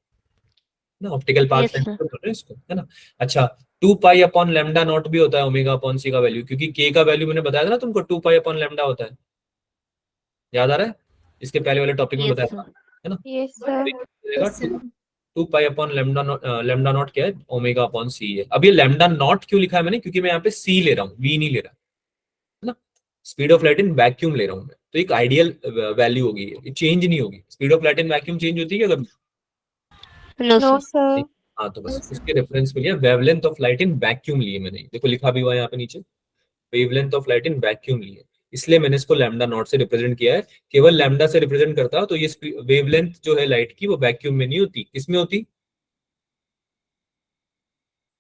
Speaker 1: ना, optical path
Speaker 3: yes
Speaker 1: length
Speaker 3: sir.
Speaker 1: तो बोल रहे हैं इसको, है ना। अच्छा, 2 पाई अपॉन लेमडा नॉट भी होता है ओमेगा अपॉन सी का वैल्यू, क्योंकि के का वैल्यू मैंने बताया था ना तुमको, 2 पाई अपॉन लेमडा होता है, याद आ रहा है? इसके पहले वाले टॉपिक में
Speaker 3: यस
Speaker 1: बताया
Speaker 3: सर।
Speaker 1: था, है ना।
Speaker 5: Yes sir.
Speaker 2: Yes sir.
Speaker 1: 2 pi upon lambda naught क्या है? ओमेगा अपॉन सी है। अब ये लेमडा नॉट क्यों लिखा है मैंने? क्योंकि मैं यहाँ पे सी ले रहा हूँ, वी नहीं ले रहा, है ना। Speed of light in vacuum ले रहा हूँ मैं, तो एक आइडियल वैल्यू होगी, ये चेंज नहीं होगी। Speed of light in vacuum change होती है क्या कभी?
Speaker 3: No
Speaker 5: no
Speaker 3: sir.
Speaker 5: सर।
Speaker 1: हाँ, तो बस उसके रेफरेंस में लिया, wavelength of light in vacuum लिए मैंने, देखो लिखा भी हुआ है यहाँ पे नीचे, wavelength of light in vacuum लिए, इसलिए मैंने इसको लैम्डा नॉट से रिप्रेजेंट किया है। केवल लैम्डा से रिप्रेजेंट करता तो ये वेवलेंथ जो है लाइट की, वो वैक्यूम में नहीं होती, किसमें होती?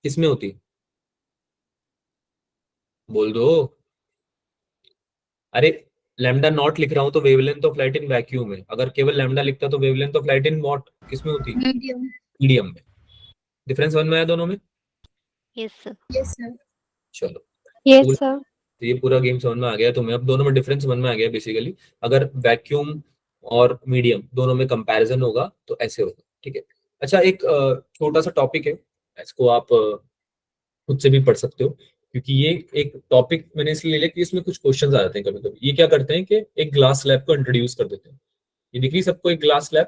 Speaker 1: किसमें होती? बोल दो। अरे, लैम्डा नॉट लिख रहा हूं तो wavelength of light in vacuum है, अगर केवल लैम्डा लिखता तो wavelength of light in what, किसमें होती?
Speaker 2: मीडियम।
Speaker 1: मीडियम में। डिफरेंस समझ में आया दोनों में?
Speaker 3: Yes sir.
Speaker 2: Yes sir.
Speaker 1: चलो,
Speaker 5: यस
Speaker 1: तो
Speaker 5: सर।
Speaker 1: ये पूरा गेम समझ में आ गया तुम्हें, अब दोनों में डिफरेंस समझ में आ गया बेसिकली। अगर वैक्यूम और मीडियम दोनों में कंपैरिजन होगा तो ऐसे होगा, ठीक है। अच्छा, एक छोटा सा टॉपिक है, इसको आप खुद से भी पढ़ सकते हो, क्योंकि ये एक टॉपिक मैंने इसलिए लिया कि इसमें कुछ क्वेश्चंस आ जाते हैं कभी कभी। ये क्या करते हैं कि एक ग्लास स्लैब को इंट्रोड्यूस कर देते हैं। ये दिख रही सबको एक glass slab?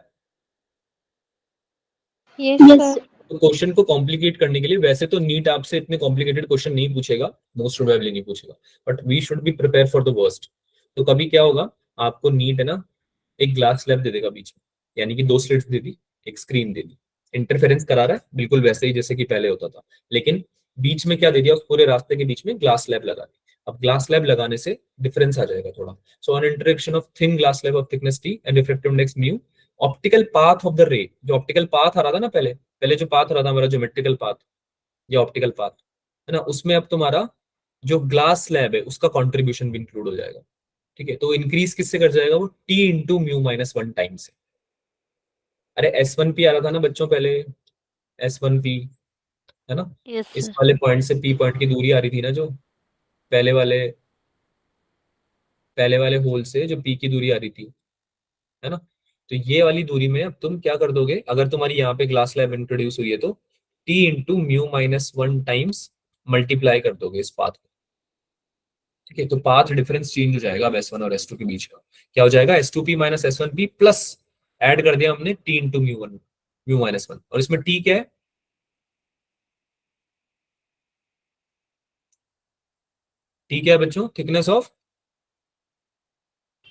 Speaker 5: Yes
Speaker 2: yes
Speaker 5: sir.
Speaker 1: तो क्वेश्चन को कॉम्प्लिकेट करने के लिए, वैसे तो नीट आपसे इतने कॉम्प्लिकेटेड क्वेश्चन नहीं पूछेगा, मोस्ट प्रोबेबली नहीं पूछेगा, but we should be prepare for the worst. तो कभी क्या होगा, आपको नीट है ना, एक ग्लास स्लैब दे देगा बीच में, यानी कि 2 स्लिट्स दे दी, एक स्क्रीन दे दी, इंटरफेरेंस करा रहा है बिल्कुल वैसे ही जैसे कि पहले होता था, लेकिन बीच में क्या दे दिया, उस पूरे रास्ते के बीच में ग्लास स्लैब लगा दी। अब ग्लास स्लैब लगाने से डिफरेंस आ जाएगा थोड़ा। So on interaction of thin glass slab of thickness T and refractive index mu, optical path of the रे, जो ऑप्टिकल पाथ आ रहा था ना पहले, पहले जो पाथ आ रहा था हमारा ज्योमेट्रिकल पाथ, या ऑप्टिकल पाथ, है ना, उसमें अब तुम्हारा जो ग्लास स्लैब है उसका कॉन्ट्रीब्यूशन भी इंक्लूड हो जाएगा। ठीक है, तो इंक्रीज किससे कर जाएगा वो? T into mu minus 1 time से। अरे S1P आ रहा था ना बच्चों पहले, S1P, है ना,
Speaker 3: यस
Speaker 1: इस
Speaker 3: सर।
Speaker 1: वाले पॉइंट से P पॉइंट की दूरी आ रही थी ना, जो पहले वाले पहले वाले होल से जो P की दूरी आ रही थी, है ना। तो ये वाली दूरी में अब तुम क्या कर दोगे, अगर तुम्हारी यहाँ पे ग्लास स्लैब इंट्रोड्यूस हुई है तो T into mu minus 1 times multiply कर दोगे इस पाथ को। ठीक है, तो पाथ डिफरेंस चेंज हो जाएगा अब S1 और S2 के बीच का। क्या हो जाएगा? S2P minus S1P plus, add कर दिया हमने T इंटू म्यू माइनस 1, और इसमें T क्या है? T क्या है बच्चों? Thickness of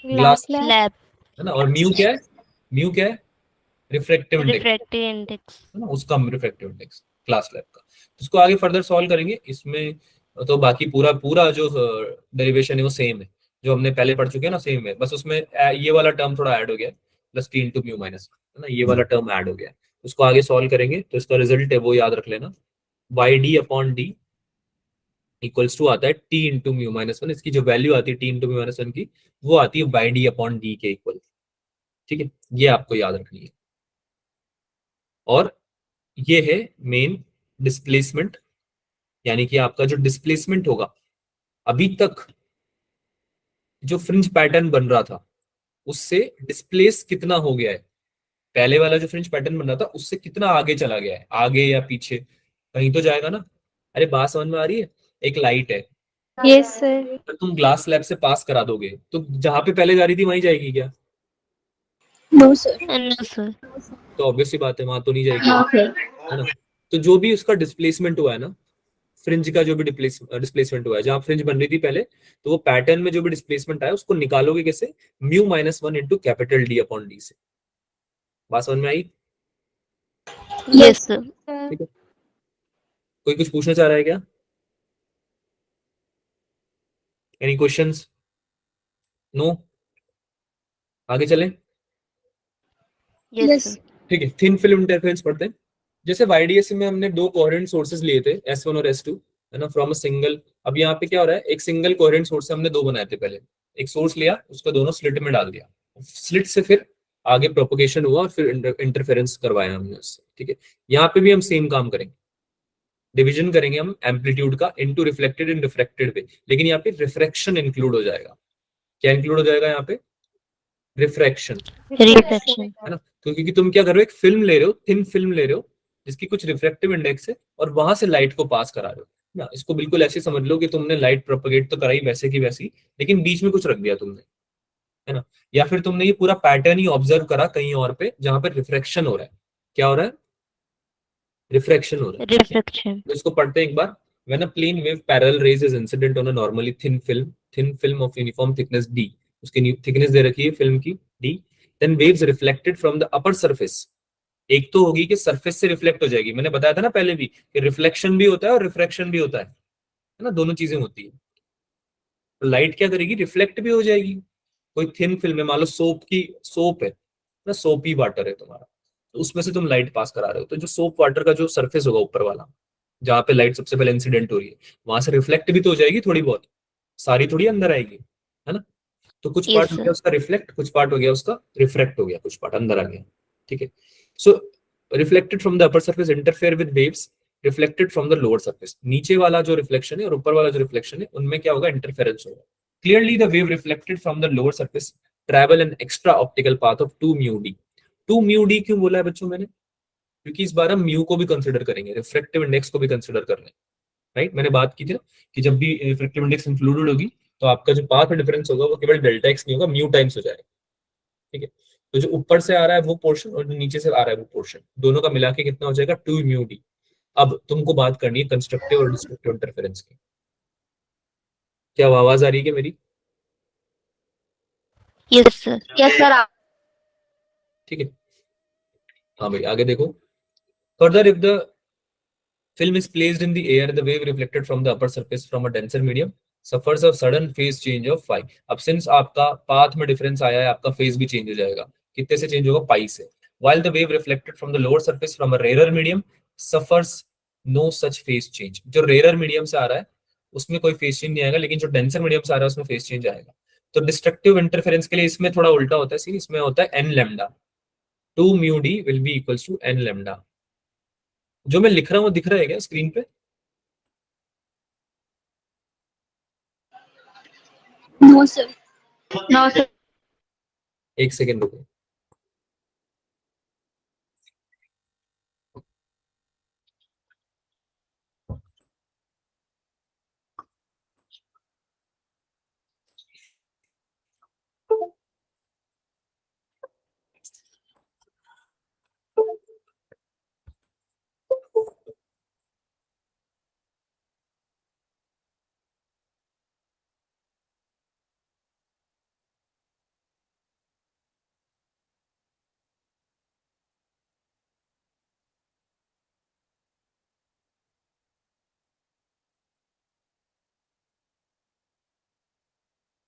Speaker 1: glass,
Speaker 5: glass lab.
Speaker 3: Slab.
Speaker 1: है ना। और म्यू क्या है? म्यू क्या है? Refractive index,
Speaker 3: refractive index.
Speaker 1: है ना, उसका रिफ्रैक्टिव इंडेक्स ग्लास लैब का। तो इसको आगे फर्दर सॉल्व करेंगे इसमें, तो बाकी पूरा पूरा जो डेरिवेशन है वो सेम है, जो हमने पहले पढ़ चुके हैं ना, सेम है, बस उसमें ये वाला टर्म थोड़ा ऐड हो गया, plus T into mu minus, है ना, ये वाला टर्म ऐड हो गया। उसको आगे सॉल्व करेंगे तो इसका रिजल्ट है वो याद रख लेना, Y D upon D equals to आता है टी इंटू म्यू माइनस 1, इसकी जो वैल्यू आती है टी इंटू म्यू माइनस 1 की, वो आती है वाई डी अपॉन डी के इक्वल। ठीक है, ये आपको याद रखनी है। और ये है मेन डिस्प्लेसमेंट, यानी कि आपका जो डिस्प्लेसमेंट होगा, अभी तक जो फ्रिंज पैटर्न बन रहा था उससे डिस्प्लेस कितना हो गया है, पहले वाला जो फ्रिंज पैटर्न बन रहा था उससे कितना आगे चला गया है, आगे या पीछे, कहीं तो जाएगा ना। अरे बात समझ में आ रही है? एक लाइट है,
Speaker 5: Yes, sir.
Speaker 1: अगर तुम ग्लास स्लैब से पास करा दोगे तो जहां पे पहले जा रही थी वहीं जाएगी क्या?
Speaker 5: No, sir.
Speaker 3: No, sir.
Speaker 1: तो ऑब्वियस सी बात है, वहां तो नहीं जाएगी,
Speaker 5: हाँ, sir.
Speaker 1: है ना। तो जो भी उसका डिस्प्लेसमेंट हुआ है ना, फ्रिंज का जो भी डिस्प्लेसमेंट हुआ है, जहां फ्रिंज बन रही थी पहले, तो वो पैटर्न में जो भी डिस्प्लेसमेंट आया उसको निकालोगे कैसे? Mu minus one into capital D upon D से। बात समझ में आई?
Speaker 3: Yes, sir.
Speaker 1: ठीक है, कोई कुछ पूछना चाह रहा है क्या? Any questions? नो? आगे चलें?
Speaker 3: Yes, sir.
Speaker 1: ठीक है, थिन फिल्म इंटरफेरेंस पढ़ते हैं। जैसे वाईडीएससी में हमने दो कोहेरेंट सोर्सेज लिए थे, S1 और S2, है ना, फ्रॉम अ सिंगल। अब यहाँ पे क्या हो रहा है, एक सिंगल कोहेरेंट सोर्स से हमने दो बनाए थे पहले, एक सोर्स लिया, उसको दोनों स्लिट में डाल दिया, स्लिट से फिर आगे प्रोपोगेशन हुआ और फिर इंटरफेरेंस करवाया हमने उससे। ठीक है, यहाँ पे भी हम सेम काम करेंगे, डिवीजन करेंगे हम एम्पलीट्यूड का इनटू रिफ्लेक्टेड एंड रिफ्रैक्टेड पे, लेकिन यहाँ पे रिफ्रैक्शन इंक्लूड हो जाएगा। क्या इंक्लूड हो जाएगा यहाँ पे? Refraction,
Speaker 3: Reflection.
Speaker 1: है ना। तो क्योंकि तुम क्या कर रहे हो, एक फिल्म ले रहे हो, थिन फिल्म ले रहे हो जिसकी कुछ रिफ्रैक्टिव इंडेक्स है, और वहां से लाइट को पास करा रहे हो ना। इसको बिल्कुल ऐसे समझ लो कि तुमने लाइट प्रोपगेट तो कराई वैसे की वैसी, लेकिन बीच में कुछ रख दिया तुमने, है ना। या फिर तुमने ये पूरा पैटर्न ही ऑब्जर्व करा कहीं और पे जहां पे रिफ्रैक्शन हो रहा है। क्या हो रहा है? रिफ्रैक्शन हो रहा है।
Speaker 3: Reflection.
Speaker 1: तो इसको पढ़ते हैं एक बार। When a plane wave parallel rays is incident on a normally thin film of uniform thickness d, उसकी थिकनेस दे रखी है फिल्म की d, then waves reflected from the upper surface, एक तो होगी कि सरफेस से रिफ्लेक्ट हो जाएगी, मैंने बताया था ना पहले भी कि रिफ्लेक्शन भी होता है और रिफ्रैक्शन भी होता है ना, दोनों चीजें होती है। तो लाइट क्या करेगी, रिफ्लेक्ट भी हो जाएगी। कोई थिन फिल्म है, मान लो सोप की, सोप है ना, सोपी वाटर है तुम्हारा, तो उसमें से तुम लाइट पास करा रहे हो, तो जो सोप वाटर का जो सरफेस होगा ऊपर वाला, जहां पे लाइट सबसे पहले इंसिडेंट हो रही है, वहां से रिफ्लेक्ट भी तो हो जाएगी थोड़ी बहुत, सारी थोड़ी अंदर आएगी, है ना। तो कुछ
Speaker 3: Yes,
Speaker 1: पार्ट हो
Speaker 3: sir.
Speaker 1: गया उसका रिफ्लेक्ट, कुछ पार्ट हो गया उसका रिफ्रैक्ट हो गया, कुछ पार्ट अंदर आ गया। ठीक है, so reflected from the upper surface interfere with waves reflected from the lower surface, नीचे वाला जो रिफ्लेक्शन है और ऊपर वाला जो रिफ्लेक्शन है उनमें क्या होगा, इंटरफेरेंस होगा। Clearly the wave reflected from the lower surface travel an extra optical path of 2 mu D. 2 mu D क्यों बोला है बच्चों मैंने? क्योंकि इस बार हम म्यू को भी कंसिडर करेंगे, रिफ्रैक्टिव इंडेक्स को भी कंसिडर कर रहे हैं, राइट। मैंने बात की थी ना कि जब भी रिफ्रैक्टिव इंडेक्स इंक्लूडेड होगी तो आपका जो पाथ डिफरेंस होगा वो केवल डेल्टा एक्स नहीं होगा, म्यू टाइम्स हो जाएगा। ठीक है, तो जो ऊपर से आ रहा है वो पोर्शन और जो नीचे से आ रहा है वो पोर्शन, दोनों का मिला के कितना हो जाएगा, 2 म्यू डी। अब तुमको बात करनी है कंस्ट्रक्टिव और डिस्ट्रक्टिव इंटरफेरेंस की। क्या आवाज आ रही है क्या मेरी?
Speaker 3: Yes, sir.
Speaker 5: Yes, sir.
Speaker 1: ठीक है, हाँ भाई आगे देखो। Further if the film is placed in the air, the wave reflected from the upper surface from a denser medium suffers a sudden phase change of phi। अब since आपका path में difference आया है, आपका phase भी change हो जाएगा। कितने से change होगा? पाई से। While the wave reflected from the lower surface from a rarer medium suffers no such phase change। जो rarer medium से आ रहा है उसमें कोई phase change नहीं आएगा, लेकिन जो denser medium से आ रहा है उसमें phase change आएगा। तो डिस्ट्रक्टिव इंटरफेरेंस के लिए इसमें थोड़ा उल्टा होता है सीन, इसमें होता है n lambda, 2 mu D will be equals to n lambda. जो मैं लिख रहा हूँ वो दिख रहा है क्या स्क्रीन पे?
Speaker 5: No, sir. No, sir.
Speaker 1: एक सेकेंड रुको।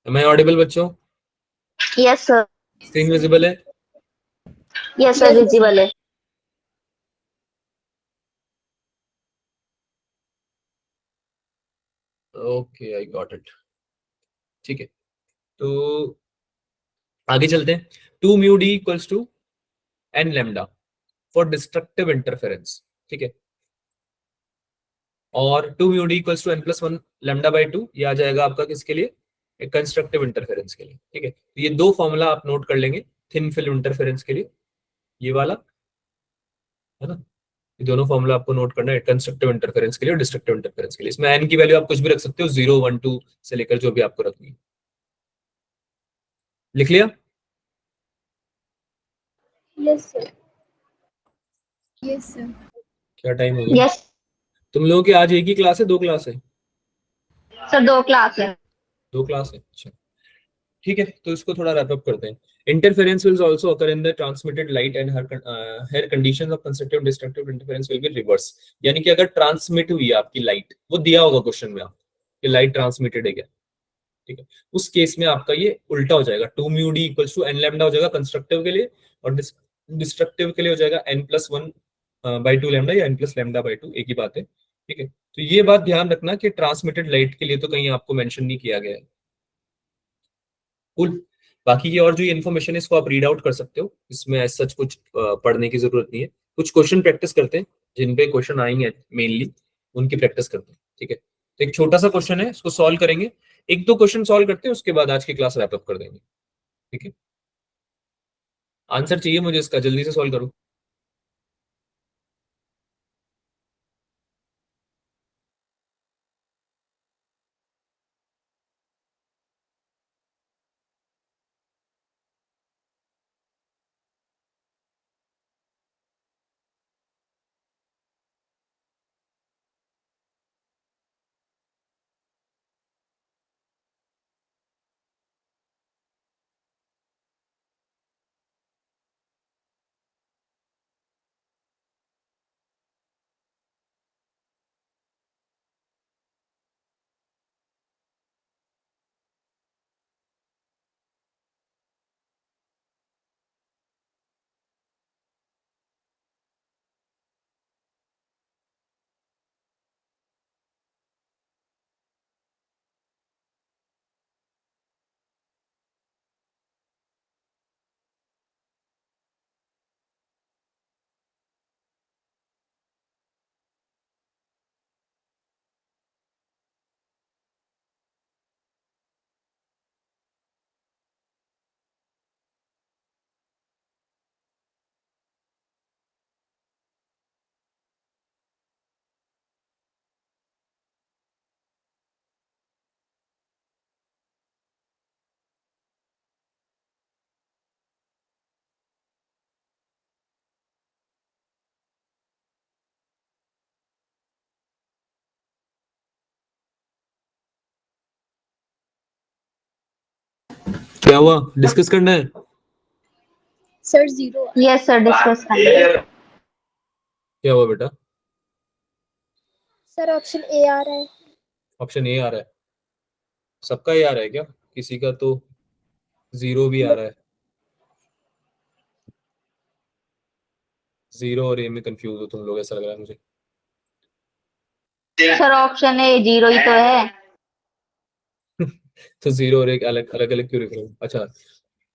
Speaker 1: Am I audible बच्चों?
Speaker 5: Yes, sir.
Speaker 1: स्क्रीन विजिबल है?
Speaker 5: Yes, sir. Visible है.
Speaker 1: Okay I got it. ठीक है, तो आगे चलते हैं। 2 mu D equals to n lambda for destructive interference. ठीक है। और 2 mu D equals to n+1 λ/2, ये आ जाएगा आपका किसके लिए, एक कंस्ट्रक्टिव इंटरफेरेंस के लिए। ठीक है, तो ये दो फॉर्मूला आप नोट कर लेंगे थिन फिल्म इंटरफेरेंस के लिए, ये वाला है ना, ये दोनों फॉर्मूला आपको नोट करना है कंस्ट्रक्टिव इंटरफेरेंस के लिए और डिस्ट्रक्टिव इंटरफेरेंस के लिए। इसमें एन की वैल्यू आप कुछ भी रख सकते हो, 0 1 2 से लेकर जो भी आपको रखनी है। लिख लिया?
Speaker 5: Yes sir.
Speaker 2: Yes sir.
Speaker 1: क्या टाइम हो गया?
Speaker 5: यस
Speaker 1: तुम लोगों की आज एक ही क्लास है, दो क्लास है?
Speaker 5: सर, 2 क्लास है।
Speaker 1: दो क्लास है, अच्छा ठीक है। तो इसको थोड़ा रैप अप करते हैं। Interference will also occur in the transmitted light and her conditions of constructive destructive interference will be reverse. यानी कि अगर ट्रांसमिट हुई है आपकी लाइट, वो दिया होगा क्वेश्चन में आपको कि लाइट ट्रांसमिटेड है क्या, ठीक है, उस केस में आपका ये उल्टा हो जाएगा, 2 mu D equals to n lambda हो जाएगा कंस्ट्रक्टिव के लिए, और डिस्ट्रक्टिव के लिए हो जाएगा n+1/2 लैम्डा या n+λ/2, एक ही बात है। ठीक है, तो ये बात ध्यान रखना कि ट्रांसमिटेड लाइट के लिए तो कहीं आपको मेंशन नहीं किया गया है। कुल बाकी ये और जो ये इन्फॉर्मेशन है इसको आप रीड आउट कर सकते हो, इसमें ऐसा सच कुछ पढ़ने की जरूरत नहीं है। कुछ क्वेश्चन प्रैक्टिस करते हैं, जिन पे क्वेश्चन आएंगे मेनली उनकी प्रैक्टिस करते हैं। ठीक है, तो एक छोटा सा क्वेश्चन है, इसको सॉल्व करेंगे, एक दो क्वेश्चन सॉल्व करते हैं, उसके बाद आज की क्लास रैप अप कर देंगे। ठीक है, आंसर चाहिए मुझे इसका, जल्दी से सॉल्व करो। क्या हुआ, डिस्कस करना है?
Speaker 5: सर 0। यस सर, डिस्कस करेंगे।
Speaker 1: क्या हुआ बेटा?
Speaker 5: सर ऑप्शन ए आ रहा है।
Speaker 1: ऑप्शन ए आ रहा है? सबका ए आ रहा है क्या? किसी का तो जीरो भी आ रहा है। जीरो और ए में कंफ्यूज हो तुम लोग, ऐसा लग रहा है मुझे।
Speaker 5: सर ऑप्शन ए 0 ही तो है।
Speaker 1: तो जीरो और एक अलग अलग अलग क्यों लिख रहे हो? अच्छा,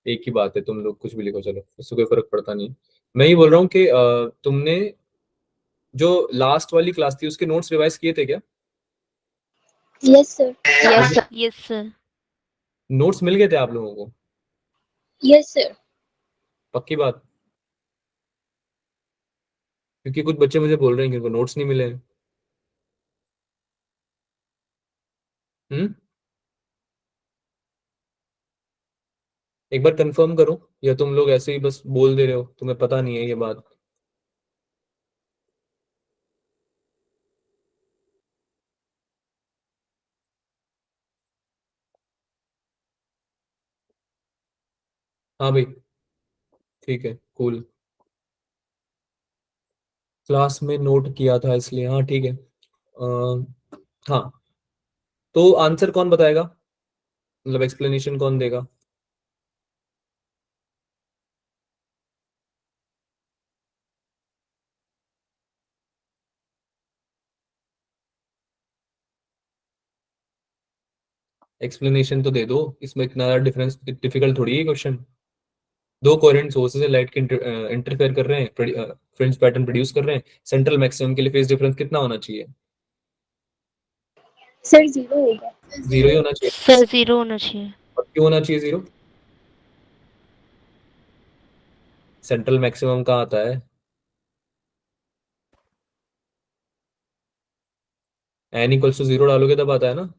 Speaker 1: एक ही बात है, तुम लोग कुछ भी लिखो, चलो उससे कोई फर्क पड़ता नहीं। मैं ही बोल रहा हूँ कि तुमने जो लास्ट वाली क्लास थी उसके नोट्स रिवाइज किए थे क्या?
Speaker 5: Yes sir. Yes sir.
Speaker 3: Yes sir.
Speaker 1: Notes मिल गए थे आप लोगों को?
Speaker 5: Yes sir.
Speaker 1: पक्की बात? क्योंकि कुछ बच्चे मुझे बोल रहे हैं कि उनको नोट्स नहीं मिले हैं। हम्म, एक बार कंफर्म करो, या तुम लोग ऐसे ही बस बोल दे रहे हो, तुम्हें पता नहीं है ये बात? हाँ भाई, ठीक है, कूल। क्लास में नोट किया था इसलिए, हाँ ठीक है। हाँ, तो आंसर कौन बताएगा, मतलब एक्सप्लेनेशन कौन देगा? एक्सप्लेनेशन तो दे दो, इसमें इतना डिफरेंस डिफिकल्ट थोड़ी है क्वेश्चन। दो कोहेरेंट सोर्सेज है, लाइट के इंटरफेयर कर रहे हैं, फ्रिंज पैटर्न प्रोड्यूस कर रहे हैं, सेंट्रल मैक्सिमम के लिए फेज डिफरेंस कितना होना चाहिए?
Speaker 5: सर 0 होगा।
Speaker 1: जीरो ही होना चाहिए।
Speaker 3: सर 0 होना चाहिए।
Speaker 1: और क्यों होना चाहिए जीरो? सेंट्रल मैक्सिमम कहाँ आता है? एन इक्वल्स टू जीरो डालोगे तब आता है ना।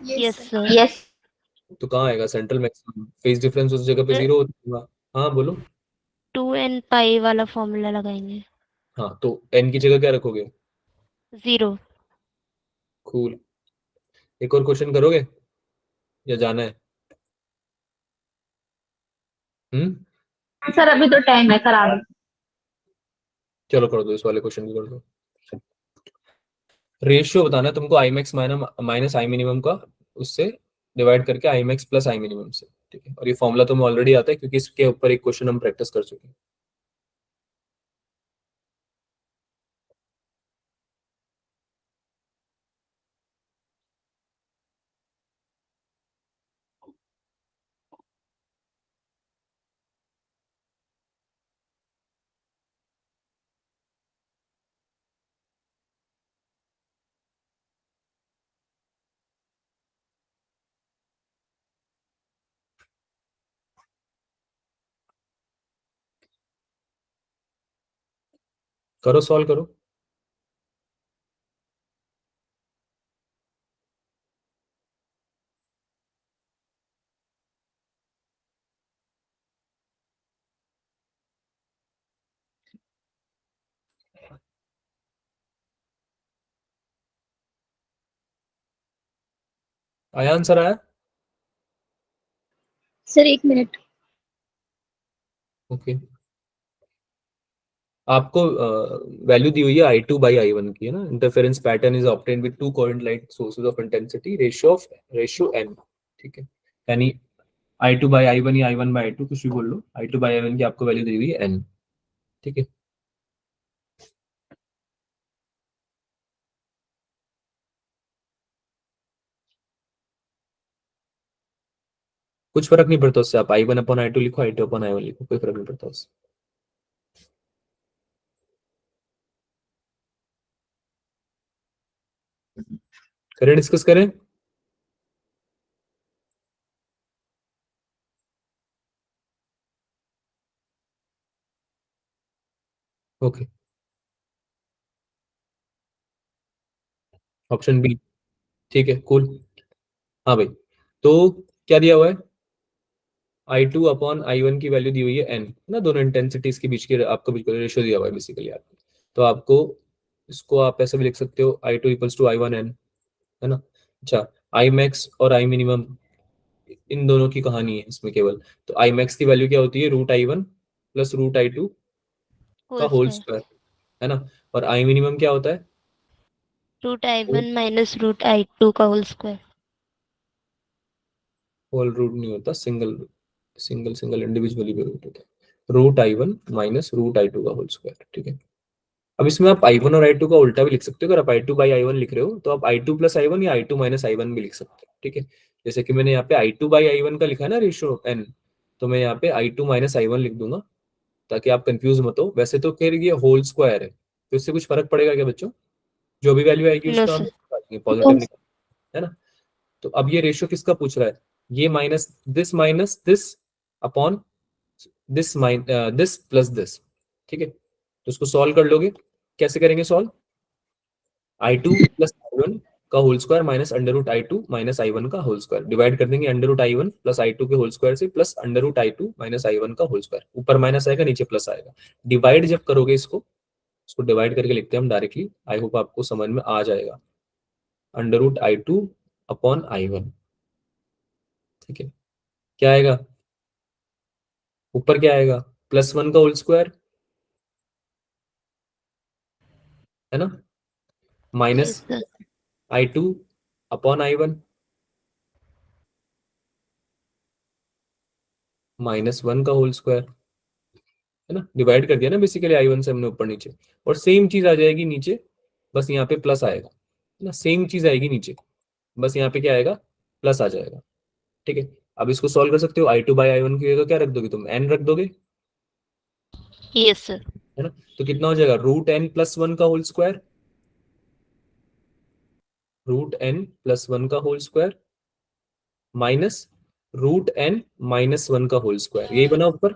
Speaker 3: Yes
Speaker 2: sir.
Speaker 3: सर।
Speaker 5: यस
Speaker 1: तो कहाँ आएगा सेंट्रल मैक्सिमम? फेज डिफरेंस उस जगह पे जीरो होगा। हाँ बोलो।
Speaker 3: 2n पाई वाला फॉर्मूला लगाएंगे।
Speaker 1: हाँ तो एन की जगह क्या रखोगे?
Speaker 3: 0।
Speaker 1: कूल। एक और क्वेश्चन करोगे या जाना है?
Speaker 5: सर अभी तो टाइम है, करा दो।
Speaker 1: चलो कर दो, इस वाले क्वेश्चन को कर दो। रेशियो बताना है तुमको I max minus I minimum का, उससे डिवाइड करके I max plus I minimum से, ठीक है। और ये फॉर्मूला तुम्हें ऑलरेडी आता है क्योंकि इसके ऊपर एक क्वेश्चन हम प्रैक्टिस कर चुके हैं। करो, सॉल्व करो। आया आंसर आया?
Speaker 5: Sir 1 minute.
Speaker 1: ओके। आपको वैल्यू दी हुई है I2/I1 की, है ना। Interference pattern is obtained with two coherent light sources of intensity, ratio n, ठीक है। यानी I2/I1 या I1/I2 कुछ भी बोल लो, I2/I1 की आपको वैल्यू दी हुई है n, ठीक है। कुछ फर्क नहीं पड़ता उससे, आप I1/I2 लिखो, I2/I1 लिखो, कोई फर्क नहीं पड़ता उससे। करें, डिस्कस करें। ओके, ऑप्शन बी, ठीक है, कूल। हाँ भाई, तो क्या दिया हुआ है? I2/I1 की वैल्यू दी हुई है n, ना, दोनों इंटेंसिटीज के बीच के आपको बिल्कुल रेशियो दिया हुआ है बेसिकली आपको। तो आपको इसको आप ऐसे भी लिख सकते हो, I2 = I1n, है ना। अच्छा, आई मैक्स और आई मिनिमम, इन दोनों की कहानी है इसमें केवल। तो आई मैक्स की वैल्यू क्या होती है? √I1 प्लस √I2 का
Speaker 3: होल
Speaker 1: होल
Speaker 3: स्क्वायर।
Speaker 1: स्क्वायर, है ना। और आई मिनिमम क्या होता है?
Speaker 3: √I1 माइनस √I2 का होल स्क्वायर।
Speaker 1: होल रूट नहीं होता, सिंगल सिंगल सिंगल इंडिविजुअली भी रूट होता है। √I1 माइनस √I2 का होल स्क्वायर, ठीक है। अब इसमें आप I1 और I2 का उल्टा भी लिख सकते हो। अगर आप I2/I1 लिख रहे हो तो आप I2 + I1 या I2 - I1 भी लिख सकते हो, ठीक है। जैसे कि मैंने यहाँ पे I2/I1 का लिखा है ना, रेशियो n, तो मैं यहाँ पे I2 - I1 लिख दूंगा ताकि आप कंफ्यूज मत हो। वैसे तो खैर ये होल स्क्वायर है, तो इससे कुछ फर्क पड़ेगा क्या बच्चों? जो भी वैल्यू आएगी
Speaker 3: नो
Speaker 1: उसका हम
Speaker 3: सर।
Speaker 1: पॉजिटिव निकाल, है ना। तो अब ये रेशियो किसका पूछ रहा है? ये minus this upon this plus this, ठीक है। तो उसको सॉल्व कर लोगे, कैसे करेंगे सॉल्व? I2 + I1 का whole square minus √I2 - I1 का होल स्क्वायर, डिवाइड कर देंगे √I1 + I2 के होल स्क्वायर से, प्लस √I2 - I1 का होल स्क्वायर। ऊपर माइनस आएगा, नीचे प्लस आएगा। डिवाइड जब करोगे इसको डिवाइड करके लिखते हैं हम डायरेक्टली। आई होप आपको समझ में आ जाएगा। √I2/I1, ठीक है। क्या आएगा ऊपर? क्या आएगा? +1 का होल स्क्वायर, है ना, माइनस
Speaker 3: यस सर।
Speaker 1: I2/I1 -1 का होल स्क्वायर, है ना। डिवाइड कर दिया ना बेसिकली I1 से हमने ऊपर नीचे। और सेम चीज आ जाएगी नीचे, बस यहाँ पे प्लस आएगा, है ना। सेम चीज आएगी नीचे, बस यहाँ पे क्या आएगा? प्लस आ जाएगा, ठीक है। अब इसको सॉल्व कर सकते हो, i2/i1 की जगह क्या रख दोगे तुम, n रख दोगे,
Speaker 3: यस सर।
Speaker 1: है ना। तो कितना हो जाएगा, √n+1 का होल स्क्वायर, √n+1 का होल स्क्वायर माइनस √n-1 का होल स्क्वायर, यही बना ऊपर।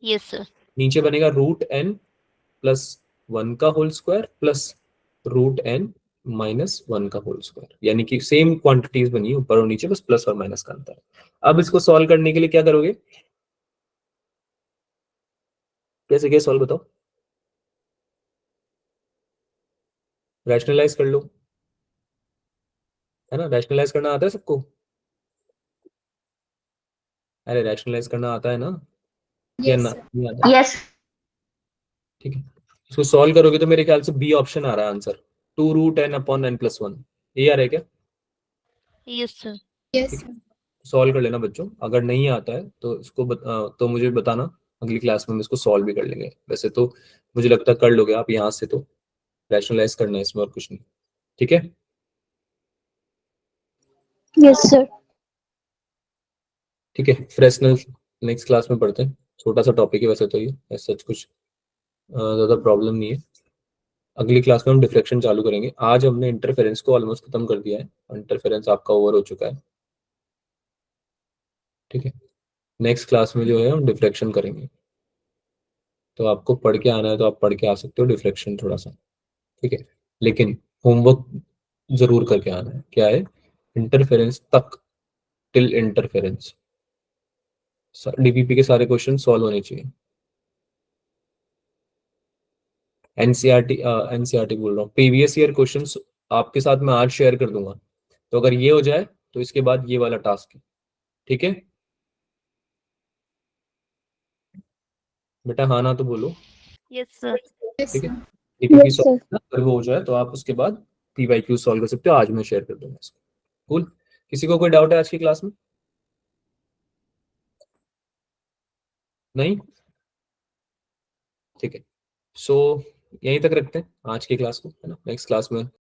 Speaker 3: Yes sir.
Speaker 1: नीचे बनेगा √n+1 का होल स्क्वायर प्लस √n-1 का होल स्क्वायर, यानी कि सेम क्वांटिटीज बनी ऊपर और नीचे, बस प्लस और माइनस का अंतर है। अब इसको सॉल्व करने के लिए क्या करोगे, कैसे क्या सॉल्व बताओ, रैशनलाइज कर लो, है ना। रैशनलाइज करना आता है सबको, अरे रैशनलाइज करना आता है ना, या
Speaker 2: यस
Speaker 1: ना
Speaker 2: सर।
Speaker 1: नहीं आता,
Speaker 5: Yes.
Speaker 1: ठीक है। इसको सॉल्व करोगे तो मेरे ख्याल से बी ऑप्शन आ रहा है आंसर, 2√n/n+1, ये आ रहा है क्या,
Speaker 3: यस सर।
Speaker 2: यस
Speaker 1: ठीक है।
Speaker 2: सर।
Speaker 1: सॉल्व कर लेना बच्चों, अगर नहीं आता है तो इसको तो मुझे बताना, अगली क्लास में हम इसको सॉल्व भी कर लेंगे। वैसे तो मुझे लगता है कर लोगे आप यहाँ से, तो रैशनलाइज करना है इसमें और कुछ नहीं, ठीक है।
Speaker 5: Yes, sir.
Speaker 1: ठीक है, फ्रेशनल नेक्स्ट क्लास में पढ़ते हैं, छोटा सा टॉपिक है वैसे तो ये, ऐसा कुछ ज़्यादा प्रॉब्लम नहीं है। अगली क्लास में हम डिफ्रेक्शन चालू करेंगे, आज हमने इंटरफेरेंस को ऑलमोस्ट खत्म कर दिया है, इंटरफेरेंस आपका ओवर हो चुका है, ठीक है। नेक्स्ट क्लास में जो है हम डिफ्लेक्शन करेंगे, तो आपको पढ़ के आना है तो आप पढ़ के आ सकते हो डिफ्लेक्शन थोड़ा सा, ठीक है। लेकिन होमवर्क जरूर करके आना है, क्या है, इंटरफेरेंस तक, टिल इंटरफेरेंस डीपीपी के सारे क्वेश्चन सॉल्व होने चाहिए। एनसीईआरटी एनसीईआरटी बोल रहा हूँ, प्रीवियस ईयर क्वेश्चंस आपके साथ मैं आज शेयर कर दूंगा, तो अगर ये हो जाए तो इसके बाद ये वाला टास्क है, ठीक है। बेटा हाँ ना तो बोलो,
Speaker 3: यस सर।
Speaker 2: यस
Speaker 1: ठीक है।
Speaker 2: Sir.
Speaker 1: DPP
Speaker 5: Yes, sir.
Speaker 1: Solve अगर वो हो जाए तो आप उसके बाद पीवाईक्यू सॉल्व कर सकते हो, आज मैं शेयर कर दूंगा इसको। कूल, किसी को कोई डाउट है आज की क्लास में, नहीं, ठीक है। सो यहीं तक रखते हैं आज की क्लास को, है ना। नेक्स्ट क्लास में